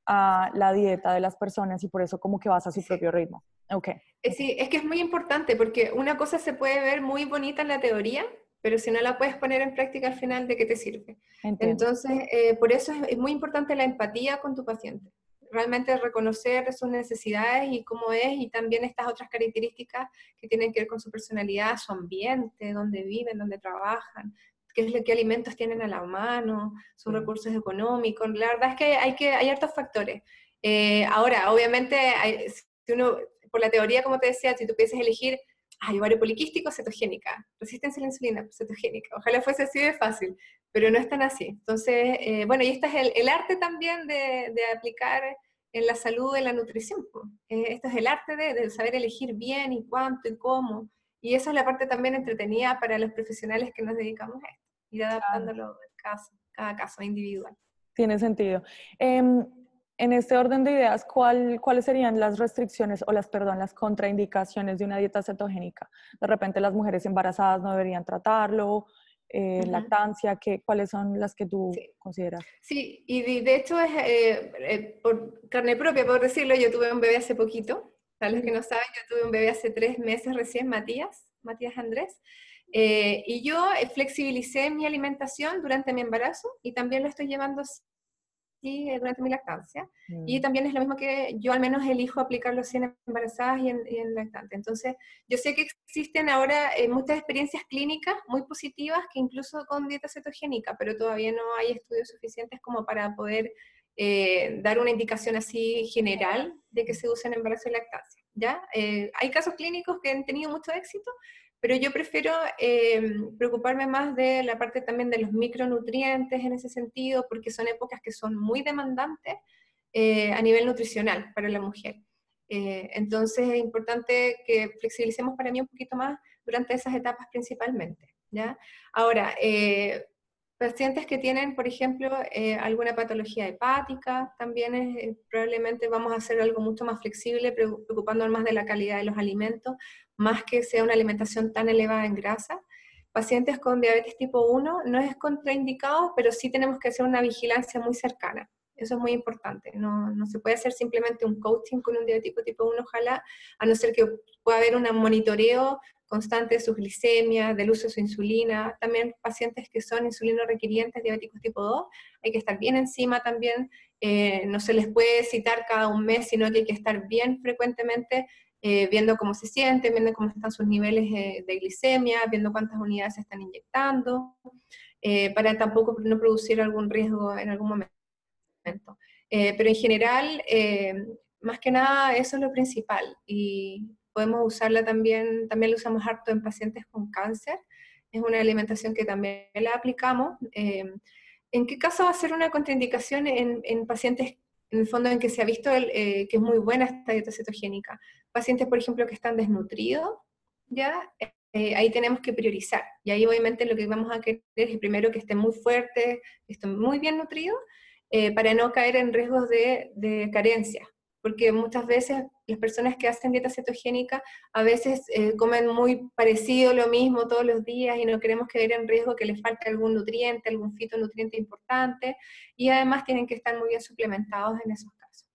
a la dieta de las personas y por eso como que vas a su propio ritmo. Ok. Sí, es que es muy importante porque una cosa se puede ver muy bonita en la teoría, pero si no la puedes poner en práctica al final, ¿de qué te sirve? Entiendo. Entonces, por eso es muy importante la empatía con tu paciente. Realmente reconocer sus necesidades y cómo es, y también estas otras características que tienen que ver con su personalidad, su ambiente, dónde viven, dónde trabajan, qué alimentos tienen a la mano, sus recursos económicos. La verdad es que hay hartos factores. Ahora, obviamente, si uno, por la teoría, como te decía, si tú piensas elegir ovario poliquístico, cetogénica, resistencia a la insulina, cetogénica, ojalá fuese así de fácil, pero no es tan así. Entonces, bueno, y este es el arte también de aplicar en la salud, en la nutrición. Esto es el arte de saber elegir bien y cuánto y cómo, y esa es la parte también entretenida para los profesionales que nos dedicamos a esto, ir Claro. adaptándolo cada caso individual. Tiene sentido. En este orden de ideas, ¿cuáles serían las restricciones o las contraindicaciones de una dieta cetogénica? De repente las mujeres embarazadas no deberían tratarlo, lactancia, ¿cuáles son las que tú Sí. consideras? Sí, y de hecho es por carne propia, por decirlo, yo tuve un bebé hace poquito. Para los que no saben, yo tuve un bebé hace 3 meses recién, Matías Andrés, y yo flexibilicé mi alimentación durante mi embarazo y también lo estoy llevando así durante mi lactancia. Y también es lo mismo que yo al menos elijo aplicarlo así en embarazadas y en lactante. Entonces, yo sé que existen ahora muchas experiencias clínicas muy positivas que incluso con dieta cetogénica, pero todavía no hay estudios suficientes como para poder dar una indicación así general de que se usa en embarazo y lactancia, ¿ya? Hay casos clínicos que han tenido mucho éxito, pero yo prefiero preocuparme más de la parte también de los micronutrientes en ese sentido, porque son épocas que son muy demandantes a nivel nutricional para la mujer. Entonces es importante que flexibilicemos para mí un poquito más durante esas etapas principalmente, ¿ya? Ahora, pacientes que tienen, por ejemplo, alguna patología hepática, también probablemente vamos a hacer algo mucho más flexible, preocupándonos más de la calidad de los alimentos, más que sea una alimentación tan elevada en grasa. Pacientes con diabetes tipo 1 no es contraindicado, pero sí tenemos que hacer una vigilancia muy cercana. Eso es muy importante. No se puede hacer simplemente un coaching con un diabético tipo 1, ojalá, a no ser que pueda haber un monitoreo constante de su glicemia, del uso de su insulina. También pacientes que son insulino requirientes, diabéticos tipo 2, hay que estar bien encima también. No se les puede citar cada un mes, sino que hay que estar bien frecuentemente viendo cómo se sienten, viendo cómo están sus niveles de glicemia, viendo cuántas unidades se están inyectando, para tampoco no producir algún riesgo en algún momento. Pero en general, más que nada, eso es lo principal. Y podemos usarla también la usamos harto en pacientes con cáncer. Es una alimentación que también la aplicamos. ¿En qué caso va a ser una contraindicación en pacientes, en el fondo, en que se ha visto que es muy buena esta dieta cetogénica? Pacientes, por ejemplo, que están desnutridos, ¿ya? Ahí tenemos que priorizar. Y ahí obviamente lo que vamos a querer es primero que estén muy fuertes, que estén muy bien nutridos, para no caer en riesgos de carencia, porque muchas veces las personas que hacen dieta cetogénica a veces comen muy parecido lo mismo todos los días y no queremos caer en riesgo que les falte algún nutriente, algún fitonutriente importante, y además tienen que estar muy bien suplementados en esos casos.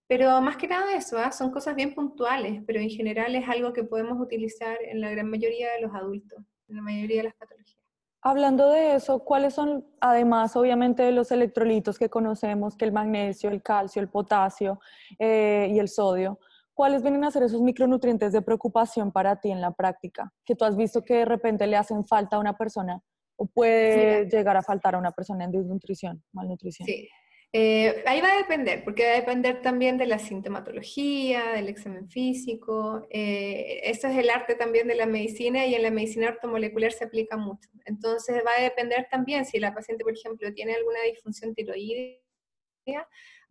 Pero más que nada eso, son cosas bien puntuales, pero en general es algo que podemos utilizar en la gran mayoría de los adultos, en la mayoría de las patologías. Hablando de eso, ¿cuáles son, además obviamente de los electrolitos que conocemos, que el magnesio, el calcio, el potasio y el sodio, cuáles vienen a ser esos micronutrientes de preocupación para ti en la práctica? Que tú has visto que de repente le hacen falta a una persona o puede llegar a faltar a una persona en desnutrición, malnutrición. Sí. Ahí va a depender, porque va a depender también de la sintomatología, del examen físico. Eso es el arte también de la medicina, y en la medicina ortomolecular se aplica mucho. Entonces va a depender también si la paciente, por ejemplo, tiene alguna disfunción tiroidea.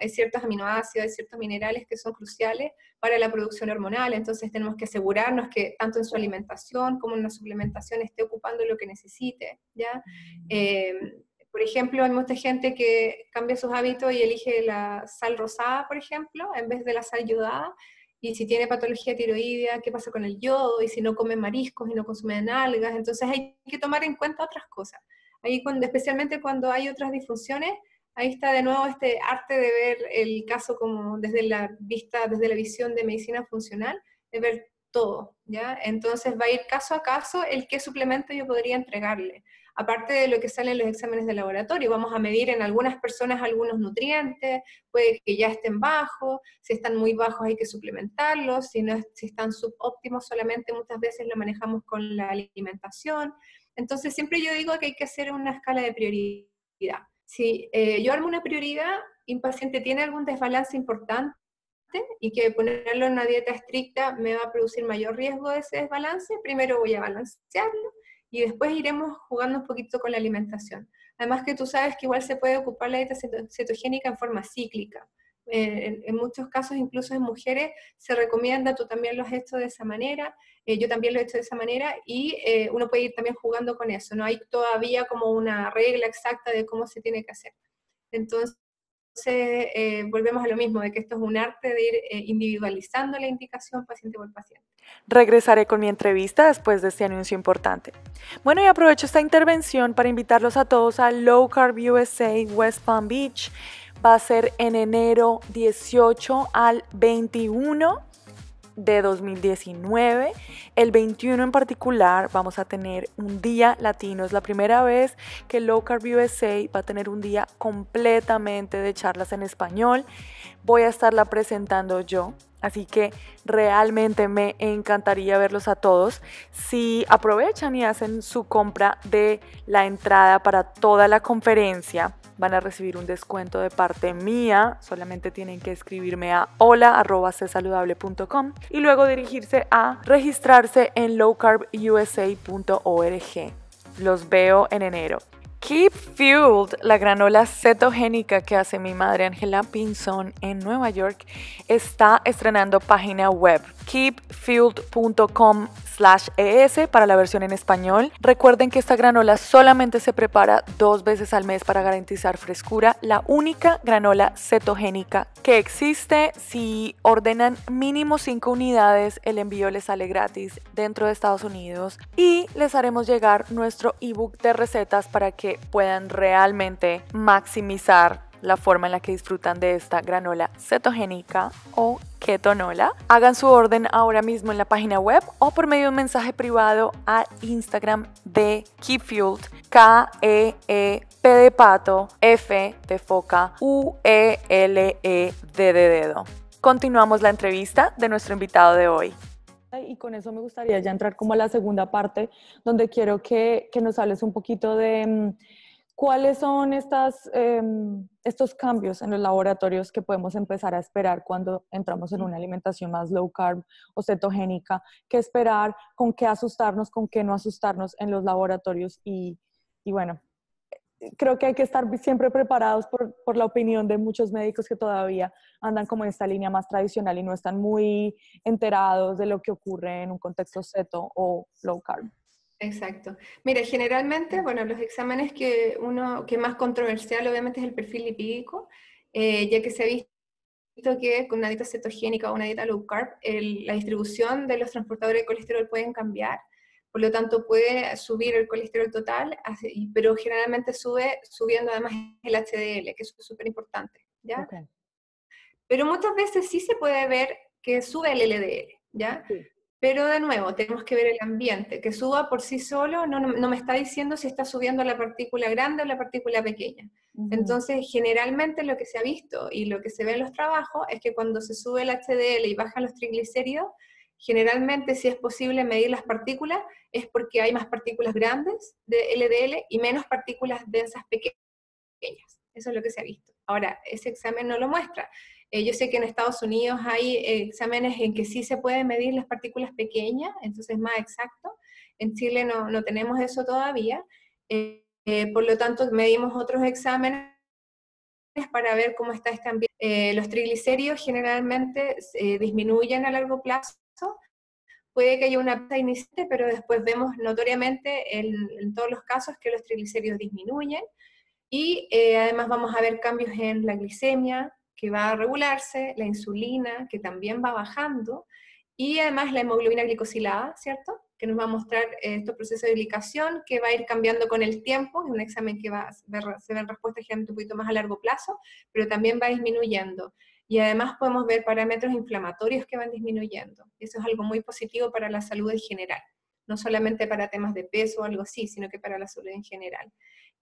Hay ciertos aminoácidos, hay ciertos minerales que son cruciales para la producción hormonal, entonces tenemos que asegurarnos que tanto en su alimentación como en la suplementación esté ocupando lo que necesite, ¿ya? Por ejemplo, hay mucha gente que cambia sus hábitos y elige la sal rosada, por ejemplo, en vez de la sal yodada, y si tiene patología tiroidea, ¿qué pasa con el yodo? Y si no comen mariscos y no consumen algas, entonces hay que tomar en cuenta otras cosas. Ahí especialmente cuando hay otras disfunciones, ahí está de nuevo este arte de ver el caso como desde la visión de medicina funcional, de ver todo, ¿ya? Entonces va a ir caso a caso el qué suplemento yo podría entregarle. Aparte de lo que sale en los exámenes de laboratorio, vamos a medir en algunas personas algunos nutrientes, puede que ya estén bajos, si están muy bajos hay que suplementarlos, si están subóptimos solamente muchas veces lo manejamos con la alimentación. Entonces siempre yo digo que hay que hacer una escala de prioridad. Si yo armo una prioridad y un paciente tiene algún desbalance importante y que ponerlo en una dieta estricta me va a producir mayor riesgo de ese desbalance, primero voy a balancearlo y después iremos jugando un poquito con la alimentación. Además que tú sabes que igual se puede ocupar la dieta cetogénica en forma cíclica. En muchos casos, incluso en mujeres, se recomienda, tú también lo has hecho de esa manera, yo también lo he hecho de esa manera, y uno puede ir también jugando con eso. No hay todavía como una regla exacta de cómo se tiene que hacer. Entonces, volvemos a lo mismo, de que esto es un arte de ir individualizando la indicación paciente por paciente. Regresaré con mi entrevista después de este anuncio importante. Bueno, y aprovecho esta intervención para invitarlos a todos a Low Carb USA West Palm Beach. Va a ser en enero 18 al 21 de 2019. El 21 en particular vamos a tener un día latino. Es la primera vez que Low Carb USA va a tener un día completamente de charlas en español. Voy a estarla presentando yo. Así que realmente me encantaría verlos a todos. Si aprovechan y hacen su compra de la entrada para toda la conferencia, van a recibir un descuento de parte mía. Solamente tienen que escribirme a hola@csaludable.com y luego dirigirse a registrarse en lowcarbusa.org. Los veo en enero. Keep Fueled, la granola cetogénica que hace mi madre Angela Pinzón en Nueva York, está estrenando página web keepfueled.com/es para la versión en español. Recuerden que esta granola solamente se prepara 2 veces al mes para garantizar frescura, la única granola cetogénica que existe. Si ordenan mínimo 5 unidades, el envío les sale gratis dentro de Estados Unidos y les haremos llegar nuestro ebook de recetas para que puedan realmente maximizar la forma en la que disfrutan de esta granola cetogénica o ketonola. Hagan su orden ahora mismo en la página web o por medio de un mensaje privado a Instagram de Keep Fueled, K-E-E-P de pato, F de foca, U-E-L-E-D de dedo. Continuamos la entrevista de nuestro invitado de hoy. Y con eso me gustaría ya entrar como a la segunda parte, donde quiero que nos hables un poquito de cuáles son estos cambios en los laboratorios que podemos empezar a esperar cuando entramos en una alimentación más low carb o cetogénica, qué esperar, con qué asustarnos, con qué no asustarnos en los laboratorios y bueno, creo que hay que estar siempre preparados por la opinión de muchos médicos que todavía andan como en esta línea más tradicional y no están muy enterados de lo que ocurre en un contexto ceto o low carb. Exacto. Mira, generalmente, bueno, los exámenes que más controversial obviamente es el perfil lipídico, ya que se ha visto que con una dieta cetogénica o una dieta low carb, la distribución de los transportadores de colesterol pueden cambiar, por lo tanto puede subir el colesterol total, pero generalmente subiendo además el HDL, que eso es súper importante, ¿ya? Okay. Pero muchas veces sí se puede ver que sube el LDL, ¿ya? Sí. Pero de nuevo, tenemos que ver el ambiente. Que suba por sí solo no me está diciendo si está subiendo la partícula grande o la partícula pequeña. Entonces, generalmente lo que se ha visto y lo que se ve en los trabajos es que cuando se sube el HDL y bajan los triglicéridos, generalmente si es posible medir las partículas, es porque hay más partículas grandes de LDL y menos partículas densas pequeñas. Eso es lo que se ha visto. Ahora, ese examen no lo muestra. Yo sé que en Estados Unidos hay exámenes en que sí se pueden medir las partículas pequeñas, entonces es más exacto. En Chile no tenemos eso todavía. Por lo tanto, medimos otros exámenes para ver cómo está este ambiente. Los triglicéridos generalmente disminuyen a largo plazo. Puede que haya una alza inicial, pero después vemos notoriamente en todos los casos que los triglicéridos disminuyen. Y además vamos a ver cambios en la glicemia, que va a regularse, la insulina, que también va bajando, y además la hemoglobina glicosilada, ¿cierto? Que nos va a mostrar estos procesos de glicación, que va a ir cambiando con el tiempo, es un examen que se ven respuestas generalmente un poquito más a largo plazo, pero también va disminuyendo. Y además podemos ver parámetros inflamatorios que van disminuyendo. Eso es algo muy positivo para la salud en general, no solamente para temas de peso o algo así, sino que para la salud en general.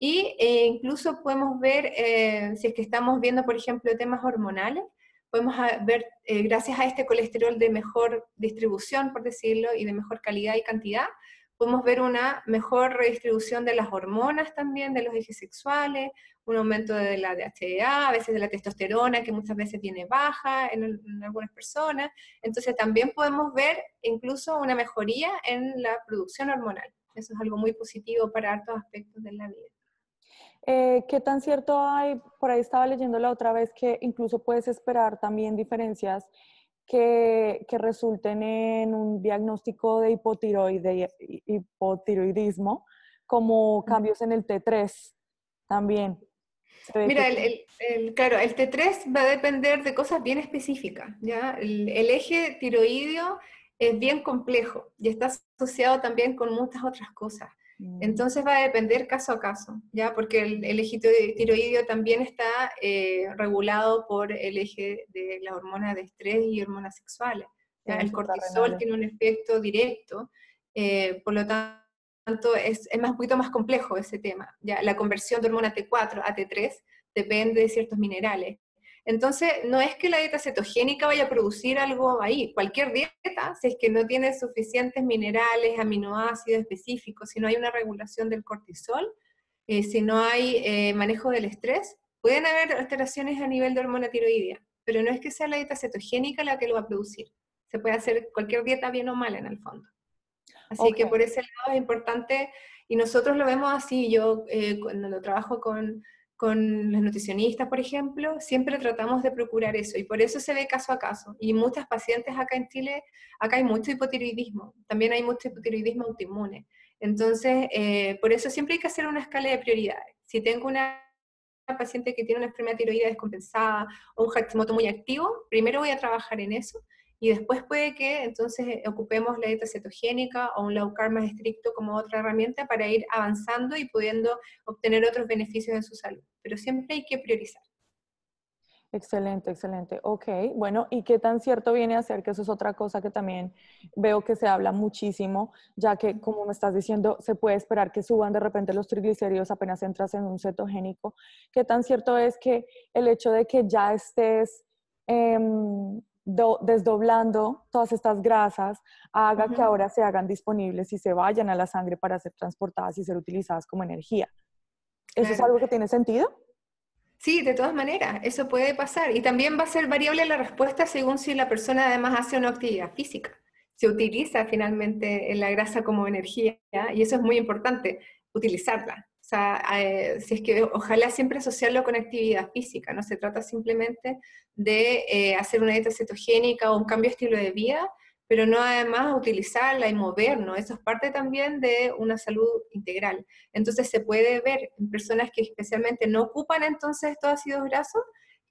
Y incluso podemos ver, si es que estamos viendo, por ejemplo, temas hormonales, podemos ver, gracias a este colesterol de mejor distribución, por decirlo, y de mejor calidad y cantidad, podemos ver una mejor redistribución de las hormonas también, de los ejes sexuales, un aumento de la DHEA, a veces de la testosterona, que muchas veces viene baja en algunas personas. Entonces también podemos ver incluso una mejoría en la producción hormonal. Eso es algo muy positivo para hartos aspectos de la vida. ¿Qué tan cierto hay? Por ahí estaba leyendo la otra vez que incluso puedes esperar también diferencias que resulten en un diagnóstico de hipotiroidismo, como cambios en el T3 también. Mira, claro, el T3 va a depender de cosas bien específicas, ¿ya? El eje tiroideo es bien complejo y está asociado también con muchas otras cosas. Entonces va a depender caso a caso, ¿ya? Porque el eje tiroideo también está regulado por el eje de la hormona de estrés y hormonas sexuales, ¿ya? El cortisol tiene un efecto directo, por lo tanto es un poquito más complejo ese tema, ¿ya? La conversión de hormona T4 a T3 depende de ciertos minerales. Entonces, no es que la dieta cetogénica vaya a producir algo ahí. Cualquier dieta, si es que no tiene suficientes minerales, aminoácidos específicos, si no hay una regulación del cortisol, si no hay manejo del estrés, pueden haber alteraciones a nivel de hormona tiroidea, pero no es que sea la dieta cetogénica la que lo va a producir. Se puede hacer cualquier dieta bien o mala en el fondo. Así Ok, que por ese lado es importante, y nosotros lo vemos así. Yo cuando lo trabajo con los nutricionistas, por ejemplo, siempre tratamos de procurar eso, y por eso se ve caso a caso. Y muchas pacientes acá en Chile, acá hay mucho hipotiroidismo, también hay mucho hipotiroidismo autoinmune. Entonces, por eso siempre hay que hacer una escala de prioridades. Si tengo una paciente que tiene una enfermedad tiroidea descompensada o un Hashimoto muy activo, primero voy a trabajar en eso, y después puede que entonces ocupemos la dieta cetogénica o un low carb más estricto como otra herramienta para ir avanzando y pudiendo obtener otros beneficios en su salud. Pero siempre hay que priorizar. excelente, excelente. Ok, bueno, ¿y qué tan cierto viene a ser? Que eso es otra cosa que también veo que se habla muchísimo, ya que, como me estás diciendo, se puede esperar que suban de repente los triglicéridos apenas entras en un cetogénico. ¿Qué tan cierto es que el hecho de que ya estés desdoblando todas estas grasas haga que Ujú. ahora se hagan disponibles y se vayan a la sangre para ser transportadas y ser utilizadas como energía? ¿Eso es Claro. algo que tiene sentido? Sí, de todas maneras, eso puede pasar. Y también va a ser variable la respuesta según si la persona además hace una actividad física. Se utiliza finalmente la grasa como energía, y eso es muy importante, utilizarla. O sea, si es que ojalá siempre asociarlo con actividad física. No se trata simplemente de hacer una dieta cetogénica o un cambio de estilo de vida, pero no además utilizarla y movernos. Eso es parte también de una salud integral. Entonces se puede ver en personas que especialmente no ocupan entonces estos ácidos grasos,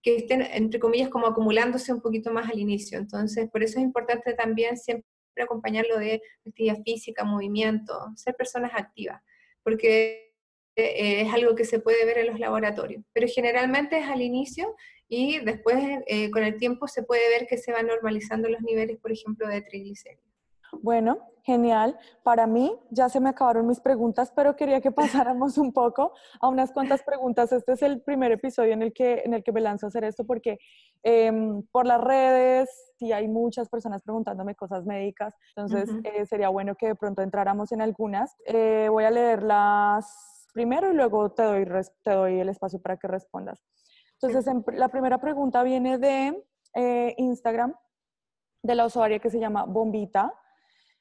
que estén, entre comillas, como acumulándose un poquito más al inicio. Entonces, por eso es importante también siempre acompañarlo de actividad física, movimiento, ser personas activas, porque es algo que se puede ver en los laboratorios, pero generalmente es al inicio, y después con el tiempo se puede ver que se van normalizando los niveles, por ejemplo, de triglicéridos. Bueno, genial. Para mí ya se me acabaron mis preguntas, pero quería que pasáramos un poco a unas cuantas preguntas. Este es el primer episodio en el que me lanzo a hacer esto porque por las redes sí hay muchas personas preguntándome cosas médicas, entonces Ujú. sería bueno que de pronto entráramos en algunas. Voy a leerlas primero y luego te doy el espacio para que respondas. Entonces, Perfecto. la primera pregunta viene de Instagram, de la usuaria que se llama Bombita.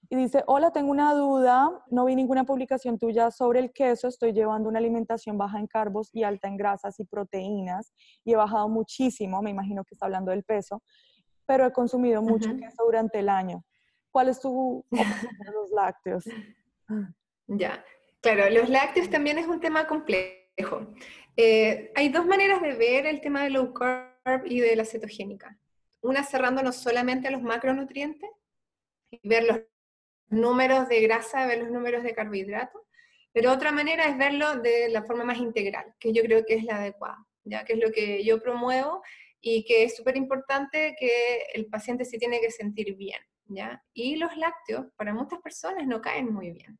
Y dice, hola, tengo una duda, no vi ninguna publicación tuya sobre el queso, estoy llevando una alimentación baja en carbos y alta en grasas y proteínas y he bajado muchísimo, me imagino que está hablando del peso, pero he consumido mucho Ujú. queso durante el año. ¿Cuál es tu opinión de los lácteos? Ya, claro, los lácteos también es un tema complejo. Hay dos maneras de ver el tema de low carb y de la cetogénica. Una cerrándonos solamente a los macronutrientes y ver los números de grasa, ver los números de carbohidratos, pero otra manera es verlo de la forma más integral, que yo creo que es la adecuada, ya que es lo que yo promuevo, y que es súper importante que el paciente se tiene que sentir bien, ¿ya? Y los lácteos para muchas personas no caen muy bien.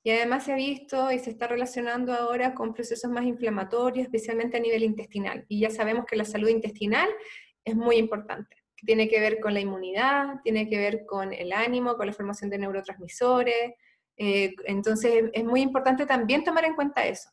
Y además se ha visto y se está relacionando ahora con procesos más inflamatorios, especialmente a nivel intestinal. Y ya sabemos que la salud intestinal es muy importante, que tiene que ver con la inmunidad, tiene que ver con el ánimo, con la formación de neurotransmisores. Entonces es muy importante también tomar en cuenta eso.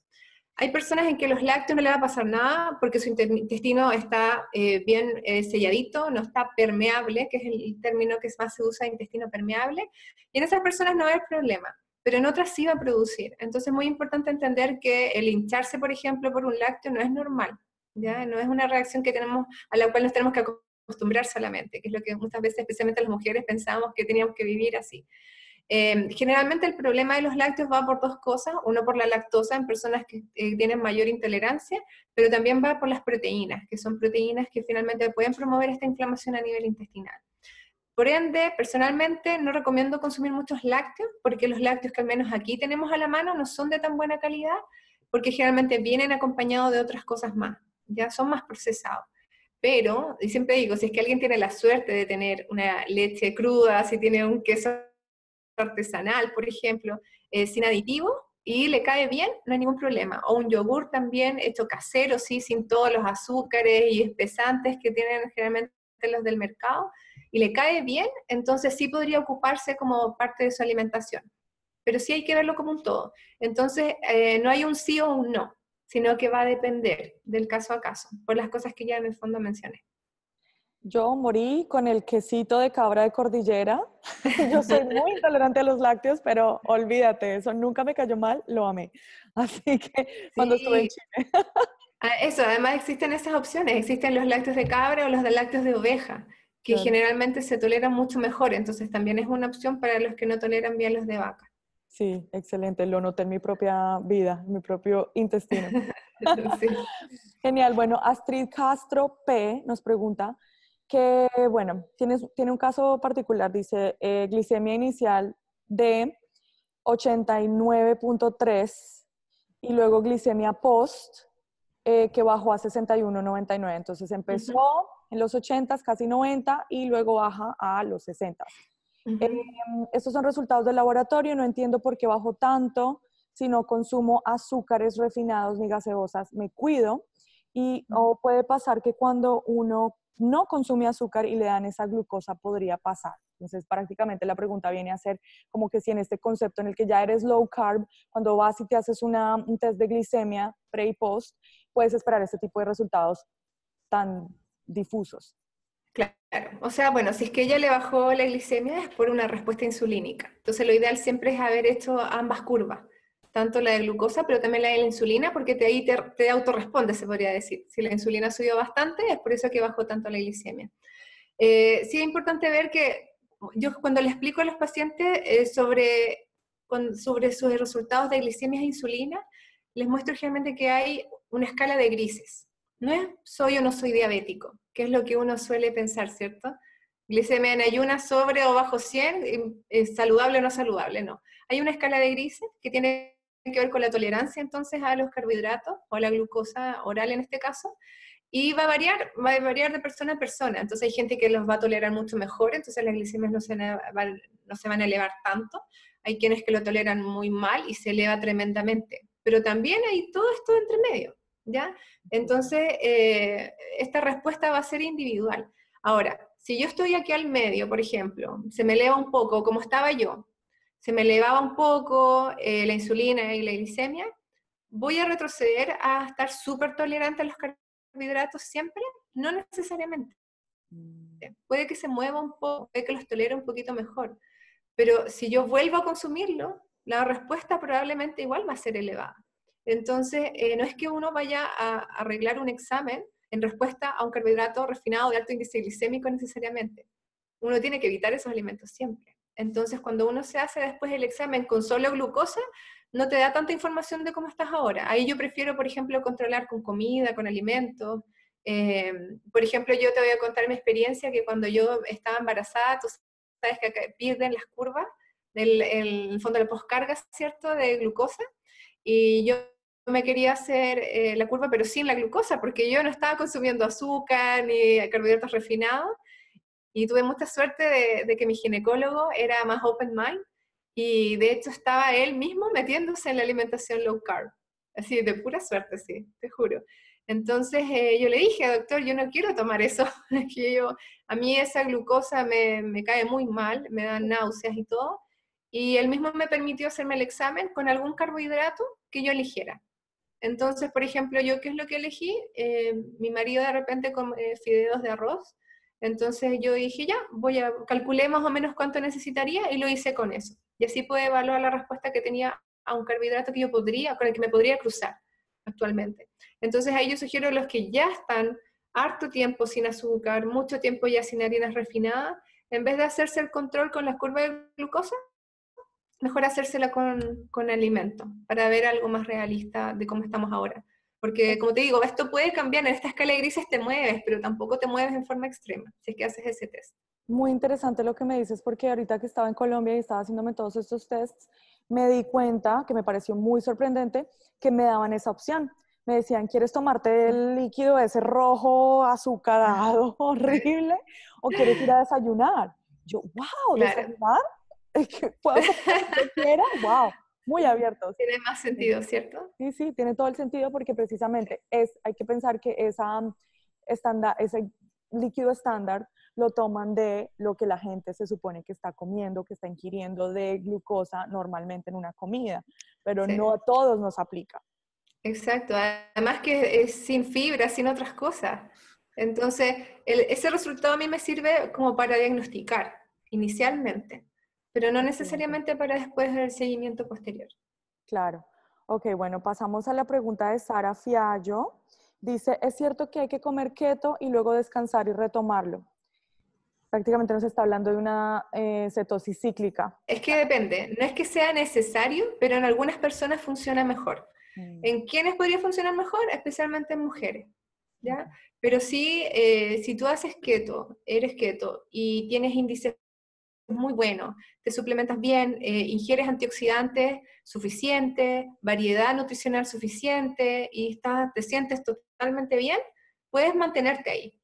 Hay personas en que los lácteos no le va a pasar nada porque su intestino está bien selladito, no está permeable, que es el término que más se usa, intestino permeable, y en esas personas no hay problema, pero en otras sí va a producir. Entonces es muy importante entender que el hincharse, por ejemplo, por un lácteo no es normal, ¿ya? No es una reacción que tenemos, a la cual nos tenemos que acostumbrar solamente, que es lo que muchas veces, especialmente las mujeres, pensamos que teníamos que vivir así. Generalmente el problema de los lácteos va por dos cosas: uno por la lactosa en personas que tienen mayor intolerancia, pero también va por las proteínas, que son proteínas que finalmente pueden promover esta inflamación a nivel intestinal. Por ende, personalmente no recomiendo consumir muchos lácteos, porque los lácteos que al menos aquí tenemos a la mano no son de tan buena calidad, porque generalmente vienen acompañados de otras cosas más, ya son más procesados. Pero, y siempre digo, si es que alguien tiene la suerte de tener una leche cruda, si tiene un queso artesanal, por ejemplo, sin aditivos, y le cae bien, no hay ningún problema. O un yogur también hecho casero, sí, sin todos los azúcares y espesantes que tienen generalmente los del mercado, y le cae bien, entonces sí podría ocuparse como parte de su alimentación. Pero sí hay que verlo como un todo. Entonces, no hay un sí o un no, sino que va a depender del caso a caso, por las cosas que ya en el fondo mencioné. Yo morí con el quesito de cabra de cordillera. Yo soy muy intolerante a los lácteos, pero olvídate, eso nunca me cayó mal, lo amé. Así que cuando estuve en Sí, Chile. eso, además existen esas opciones, existen los lácteos de cabra o los de lácteos de oveja, que Claro. generalmente se toleran mucho mejor, entonces también es una opción para los que no toleran bien los de vaca. Sí, excelente. Lo noté en mi propia vida, en mi propio intestino. Sí. Genial. Bueno, Astrid Castro P. nos pregunta que, bueno, tiene un caso particular. Dice, glicemia inicial de 89.3 y luego glicemia post que bajó a 61.99. Entonces empezó Ujú, en los 80, casi 90 y luego baja a los 60. ujú. Estos son resultados del laboratorio, no entiendo por qué bajo tanto, si no consumo azúcares refinados ni gaseosas, me cuido. O puede pasar que cuando uno no consume azúcar y le dan esa glucosa, podría pasar. Entonces, prácticamente la pregunta viene a ser como que si en este concepto en el que ya eres low carb, cuando vas y te haces un test de glicemia pre y post, puedes esperar este tipo de resultados tan difusos. Claro, o sea, bueno, si es que ella le bajó la glicemia es por una respuesta insulínica. Entonces lo ideal siempre es haber hecho ambas curvas, tanto la de glucosa, pero también la de la insulina, porque ahí te autorresponde, se podría decir. Si la insulina subió bastante, es por eso que bajó tanto la glicemia. Sí es importante ver que yo cuando le explico a los pacientes sobre sus resultados de glicemia e insulina, les muestro generalmente que hay una escala de grises. No es soy o no soy diabético, que es lo que uno suele pensar, ¿cierto? Glicemia en ayunas sobre o bajo 100, es saludable o no saludable, no. Hay una escala de grises que tiene que ver con la tolerancia entonces a los carbohidratos o a la glucosa oral en este caso, y va a variar de persona a persona. Entonces hay gente que los va a tolerar mucho mejor, entonces las glicemias no se van a elevar tanto. Hay quienes que lo toleran muy mal y se eleva tremendamente. Pero también hay todo esto entre medio, ¿ya? Entonces, esta respuesta va a ser individual. Ahora, si yo estoy aquí al medio, por ejemplo, se me eleva un poco, como estaba yo, se me elevaba un poco la insulina y la glicemia, voy a retroceder a estar súper tolerante a los carbohidratos siempre, no necesariamente. Puede que se mueva un poco, puede que los tolere un poquito mejor, pero si yo vuelvo a consumirlo, la respuesta probablemente igual va a ser elevada. Entonces, no es que uno vaya a arreglar un examen en respuesta a un carbohidrato refinado de alto índice glicémico necesariamente. Uno tiene que evitar esos alimentos siempre. Entonces, cuando uno se hace después el examen con solo glucosa, no te da tanta información de cómo estás ahora. Ahí yo prefiero, por ejemplo, controlar con comida, con alimentos. Por ejemplo, yo te voy a contar mi experiencia que cuando yo estaba embarazada, tú sabes que acá pierden las curvas del el fondo de la poscarga, ¿cierto?, de glucosa, y yo me quería hacer la curva, pero sin la glucosa, porque yo no estaba consumiendo azúcar ni carbohidratos refinados, y tuve mucha suerte de que mi ginecólogo era más open mind, y de hecho estaba él mismo metiéndose en la alimentación low carb, así de pura suerte, sí, te juro. Entonces yo le dije, doctor, yo no quiero tomar eso, que a mí esa glucosa me cae muy mal, me dan náuseas y todo, y él mismo me permitió hacerme el examen con algún carbohidrato que yo eligiera. Entonces, por ejemplo, yo, ¿qué es lo que elegí? Mi marido de repente come fideos de arroz, entonces yo dije, ya, calculé más o menos cuánto necesitaría y lo hice con eso. Y así pude evaluar la respuesta que tenía a un carbohidrato que con el que me podría cruzar actualmente. Entonces ahí yo sugiero a los que ya están harto tiempo sin azúcar, mucho tiempo ya sin harinas refinadas, en vez de hacerse el control con la curva de glucosa, mejor hacérsela con alimento, para ver algo más realista de cómo estamos ahora. Porque, como te digo, esto puede cambiar, en esta escala de grises te mueves, pero tampoco te mueves en forma extrema, si es que haces ese test. Muy interesante lo que me dices, porque ahorita que estaba en Colombia y estaba haciéndome todos estos tests, me di cuenta, que me pareció muy sorprendente, que me daban esa opción. Me decían, ¿quieres tomarte el líquido ese rojo, azucarado, horrible? ¿O quieres ir a desayunar? Yo, wow, Claro. ¿desayunar? ¿Puedo comer lo que yo quiera? Wow. muy abiertos. Tiene más sentido, ¿cierto? Sí, sí, tiene todo el sentido porque precisamente hay que pensar que ese líquido estándar lo toman de lo que la gente se supone que está comiendo, que está ingiriendo de glucosa normalmente en una comida, pero Sí, no a todos nos aplica. exacto. Además que es sin fibra, sin otras cosas. Entonces, ese resultado a mí me sirve como para diagnosticar inicialmente, pero no Excelente. necesariamente para después del seguimiento posterior. Claro. Ok, bueno, pasamos a la pregunta de Sara Fiallo. Dice, ¿es cierto que hay que comer keto y luego descansar y retomarlo? Prácticamente nos está hablando de una cetosis cíclica. Es que depende, no es que sea necesario, pero en algunas personas funciona mejor. Mm, ¿En quiénes podría funcionar mejor? Especialmente en mujeres, ok. ¿ya? Pero sí, si tú haces keto, eres keto y tienes índices muy buenos, te suplementas bien, ingieres antioxidantes suficientes, variedad nutricional suficiente y te sientes totalmente bien, puedes mantenerte ahí.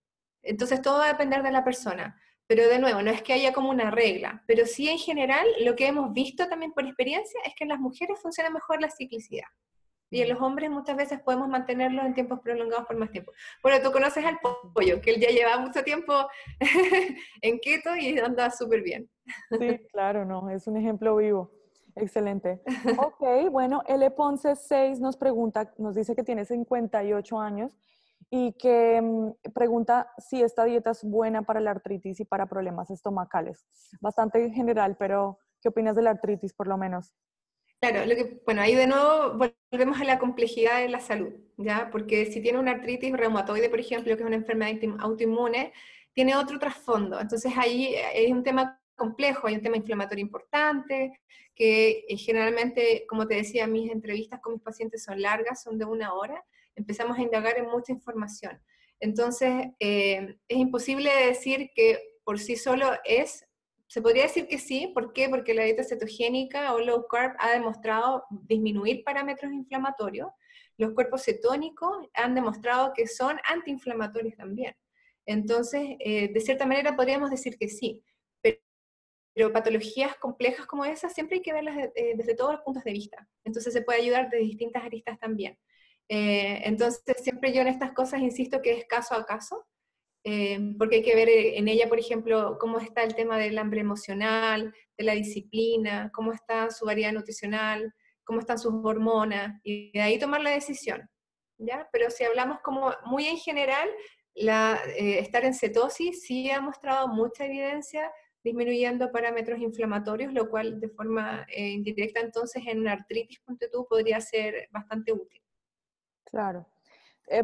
Entonces todo va a depender de la persona. Pero de nuevo, no es que haya como una regla, pero sí en general lo que hemos visto también por experiencia es que en las mujeres funciona mejor la ciclicidad. Y en Mm, los hombres muchas veces podemos mantenerlos en tiempos prolongados por más tiempo. Bueno, tú conoces al ok. pollo, que él ya lleva mucho tiempo en keto y anda súper bien. Sí, claro, no, es un ejemplo vivo. Excelente. Ok, bueno, L. Ponce 6 nos pregunta, nos dice que tiene 58 años y que pregunta si esta dieta es buena para la artritis y para problemas estomacales. Bastante general, pero ¿qué opinas de la artritis por lo menos? Claro, bueno, ahí de nuevo volvemos a la complejidad de la salud, ¿ya? Porque si tiene una artritis reumatoide, por ejemplo, que es una enfermedad autoinmune, tiene otro trasfondo. Entonces ahí es un tema complejo, hay un tema inflamatorio importante, que generalmente, como te decía, mis entrevistas con mis pacientes son largas, son de 1 hora, empezamos a indagar en mucha información. Entonces, es imposible decir que por sí solo se podría decir que sí. ¿Por qué? Porque la dieta cetogénica o low carb ha demostrado disminuir parámetros inflamatorios. Los cuerpos cetónicos han demostrado que son antiinflamatorios también. Entonces, de cierta manera podríamos decir que sí, pero patologías complejas como esas siempre hay que verlas desde todos los puntos de vista. Entonces se puede ayudar de distintas aristas también. Entonces, siempre yo en estas cosas insisto que es caso a caso, porque hay que ver en ella, por ejemplo, cómo está el tema del hambre emocional, de la disciplina, cómo está su variedad nutricional, cómo están sus hormonas, y de ahí tomar la decisión, ¿ya? Pero si hablamos como muy en general, estar en cetosis sí ha mostrado mucha evidencia disminuyendo parámetros inflamatorios, lo cual de forma indirecta entonces en una artritis, ponte tú, podría ser bastante útil. Claro.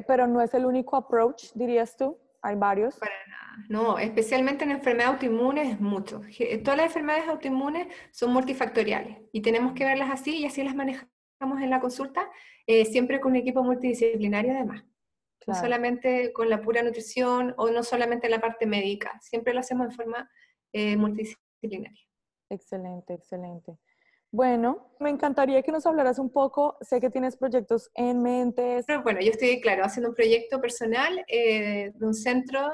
Pero no es el único approach, dirías tú. Hay varios. Para nada. No, especialmente en enfermedades autoinmunes es mucho. Todas las enfermedades autoinmunes son multifactoriales y tenemos que verlas así y así las manejamos en la consulta, siempre con un equipo multidisciplinario además. No Claro. solamente con la pura nutrición o no solamente la parte médica, siempre lo hacemos en forma multidisciplinaria. Excelente, excelente. Bueno, me encantaría que nos hablaras un poco. Sé que tienes proyectos en mente. Pero bueno, yo estoy, claro, haciendo un proyecto personal de un centro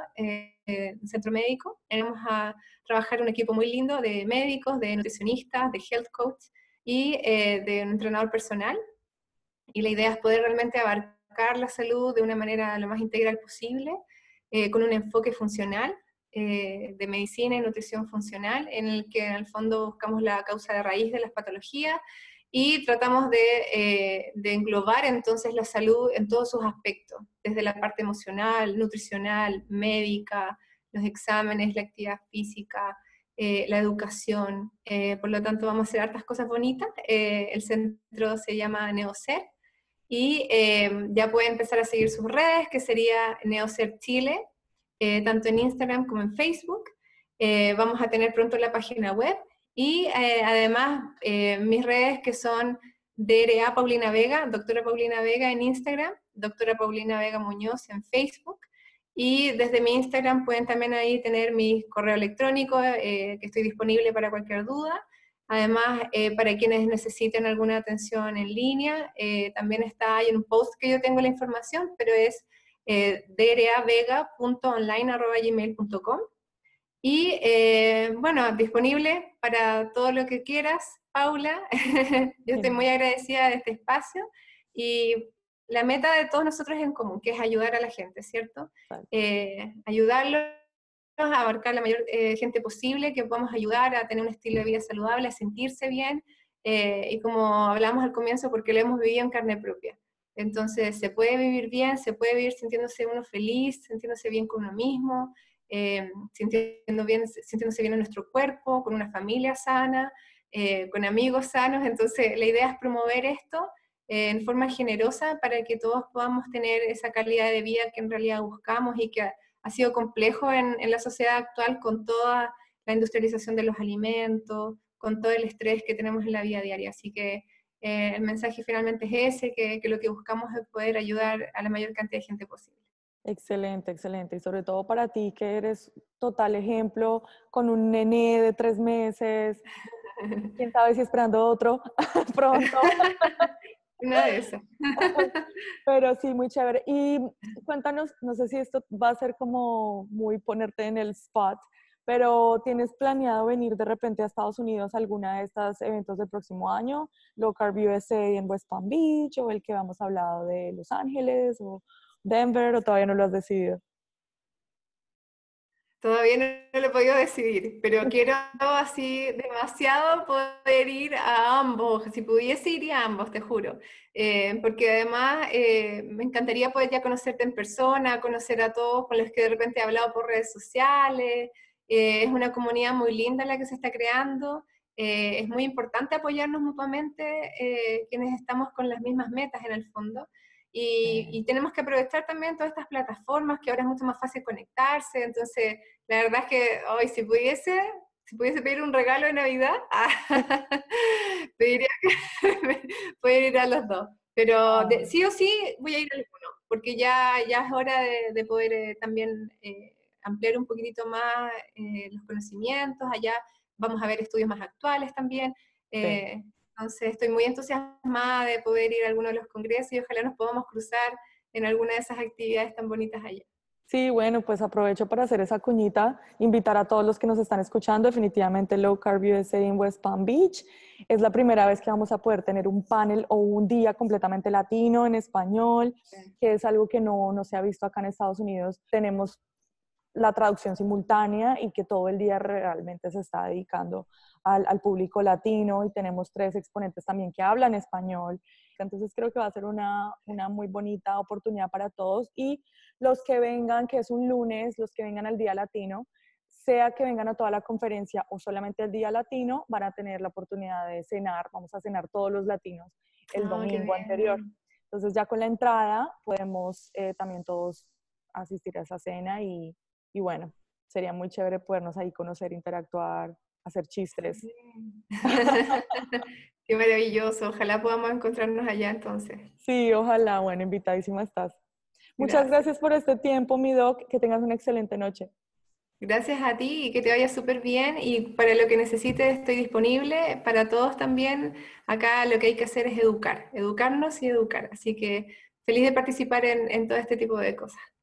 médico. Vamos a trabajar un equipo muy lindo de médicos, de nutricionistas, de health coach y de un entrenador personal. Y la idea es poder realmente abarcar la salud de una manera lo más integral posible, con un enfoque funcional, de medicina y nutrición funcional, en el que en el fondo buscamos la causa de raíz de las patologías y tratamos de englobar entonces la salud en todos sus aspectos, desde la parte emocional, nutricional, médica, los exámenes, la actividad física, la educación. Por lo tanto, vamos a hacer hartas cosas bonitas. El centro se llama Neocer y ya puede empezar a seguir sus redes, que sería Neocer Chile, tanto en Instagram como en Facebook. Vamos a tener pronto la página web y además mis redes que son DRA Paulina Vega, doctora Paulina Vega en Instagram, doctora Paulina Vega Muñoz en Facebook. Y desde mi Instagram pueden también ahí tener mi correo electrónico, que estoy disponible para cualquier duda. Además, para quienes necesiten alguna atención en línea, también está ahí en un post que yo tengo la información, pero es dravega.online@gmail.com. Y bueno, disponible para todo lo que quieras, Paula. Yo estoy muy Genial. agradecida de este espacio y la meta de todos nosotros es en común, que es ayudar a la gente, ¿cierto? Exacto. Ayudarlos a abarcar la mayor gente posible, que podamos ayudar a tener un estilo de vida saludable, a sentirse bien, y como hablamos al comienzo, porque lo hemos vivido en carne propia. Entonces, se puede vivir bien, se puede vivir sintiéndose uno feliz, sintiéndose bien con uno mismo, sintiéndose bien en nuestro cuerpo, con una familia sana, con amigos sanos. Entonces, la idea es promover esto en forma generosa para que todos podamos tener esa calidad de vida que en realidad buscamos y que ha sido complejo en la sociedad actual con toda la industrialización de los alimentos, con todo el estrés que tenemos en la vida diaria. Así que el mensaje finalmente es ese, que lo que buscamos es poder ayudar a la mayor cantidad de gente posible. Excelente, excelente. Y sobre todo para ti, que eres total ejemplo, con un nené de 3 meses, quién sabe si esperando otro pronto. Una de esas. Pero sí, muy chévere. Y cuéntanos, no sé si esto va a ser como muy ponerte en el spot, pero ¿tienes planeado venir de repente a Estados Unidos a alguna de estos eventos del próximo año? Low Carb USA en West Palm Beach, o el que vamos a hablar de Los Ángeles, o Denver, o todavía no lo has decidido. Todavía no lo he podido decidir, pero quiero así demasiado poder ir a ambos. Si pudiese ir a ambos, te juro. Porque además me encantaría poder ya conocerte en persona, conocer a todos con los que de repente he hablado por redes sociales. Es una comunidad muy linda la que se está creando. Es muy importante apoyarnos mutuamente, quienes estamos con las mismas metas en el fondo. Y tenemos que aprovechar también todas estas plataformas que ahora es mucho más fácil conectarse. Entonces, la verdad es que hoy si pudiese pedir un regalo de Navidad, pediría que poder ir a los dos. Pero Ah, sí o sí voy a ir a alguno, porque ya es hora de poder también ampliar un poquitito más los conocimientos. Allá vamos a ver estudios más actuales también. sí. Entonces estoy muy entusiasmada de poder ir a alguno de los congresos y ojalá nos podamos cruzar en alguna de esas actividades tan bonitas allá. Sí, bueno, pues aprovecho para hacer esa cuñita, invitar a todos los que nos están escuchando, definitivamente Low Carb USA en West Palm Beach. Es la primera vez que vamos a poder tener un panel o un día completamente latino en español, que es algo que no se ha visto acá en Estados Unidos. Tenemos la traducción simultánea y que todo el día realmente se está dedicando al público latino, y tenemos 3 exponentes también que hablan español. Entonces creo que va a ser una muy bonita oportunidad para todos, y los que vengan, que es un lunes, los que vengan al Día Latino, sea que vengan a toda la conferencia o solamente el Día Latino, van a tener la oportunidad de cenar. Vamos a cenar todos los latinos el Ah, qué domingo anterior. bien. Entonces ya con la entrada podemos también todos asistir a esa cena, y bueno, sería muy chévere podernos ahí conocer, interactuar, hacer chistes. Sí. Qué maravilloso. Ojalá podamos encontrarnos allá entonces. Sí, ojalá. Bueno, invitadísima estás. Muchas Gracias. gracias por este tiempo, mi doc. Que tengas una excelente noche. Gracias a ti y que te vaya súper bien. Y para lo que necesites estoy disponible. Para todos también, acá lo que hay que hacer es educar, educarnos y educar. Así que feliz de participar en todo este tipo de cosas.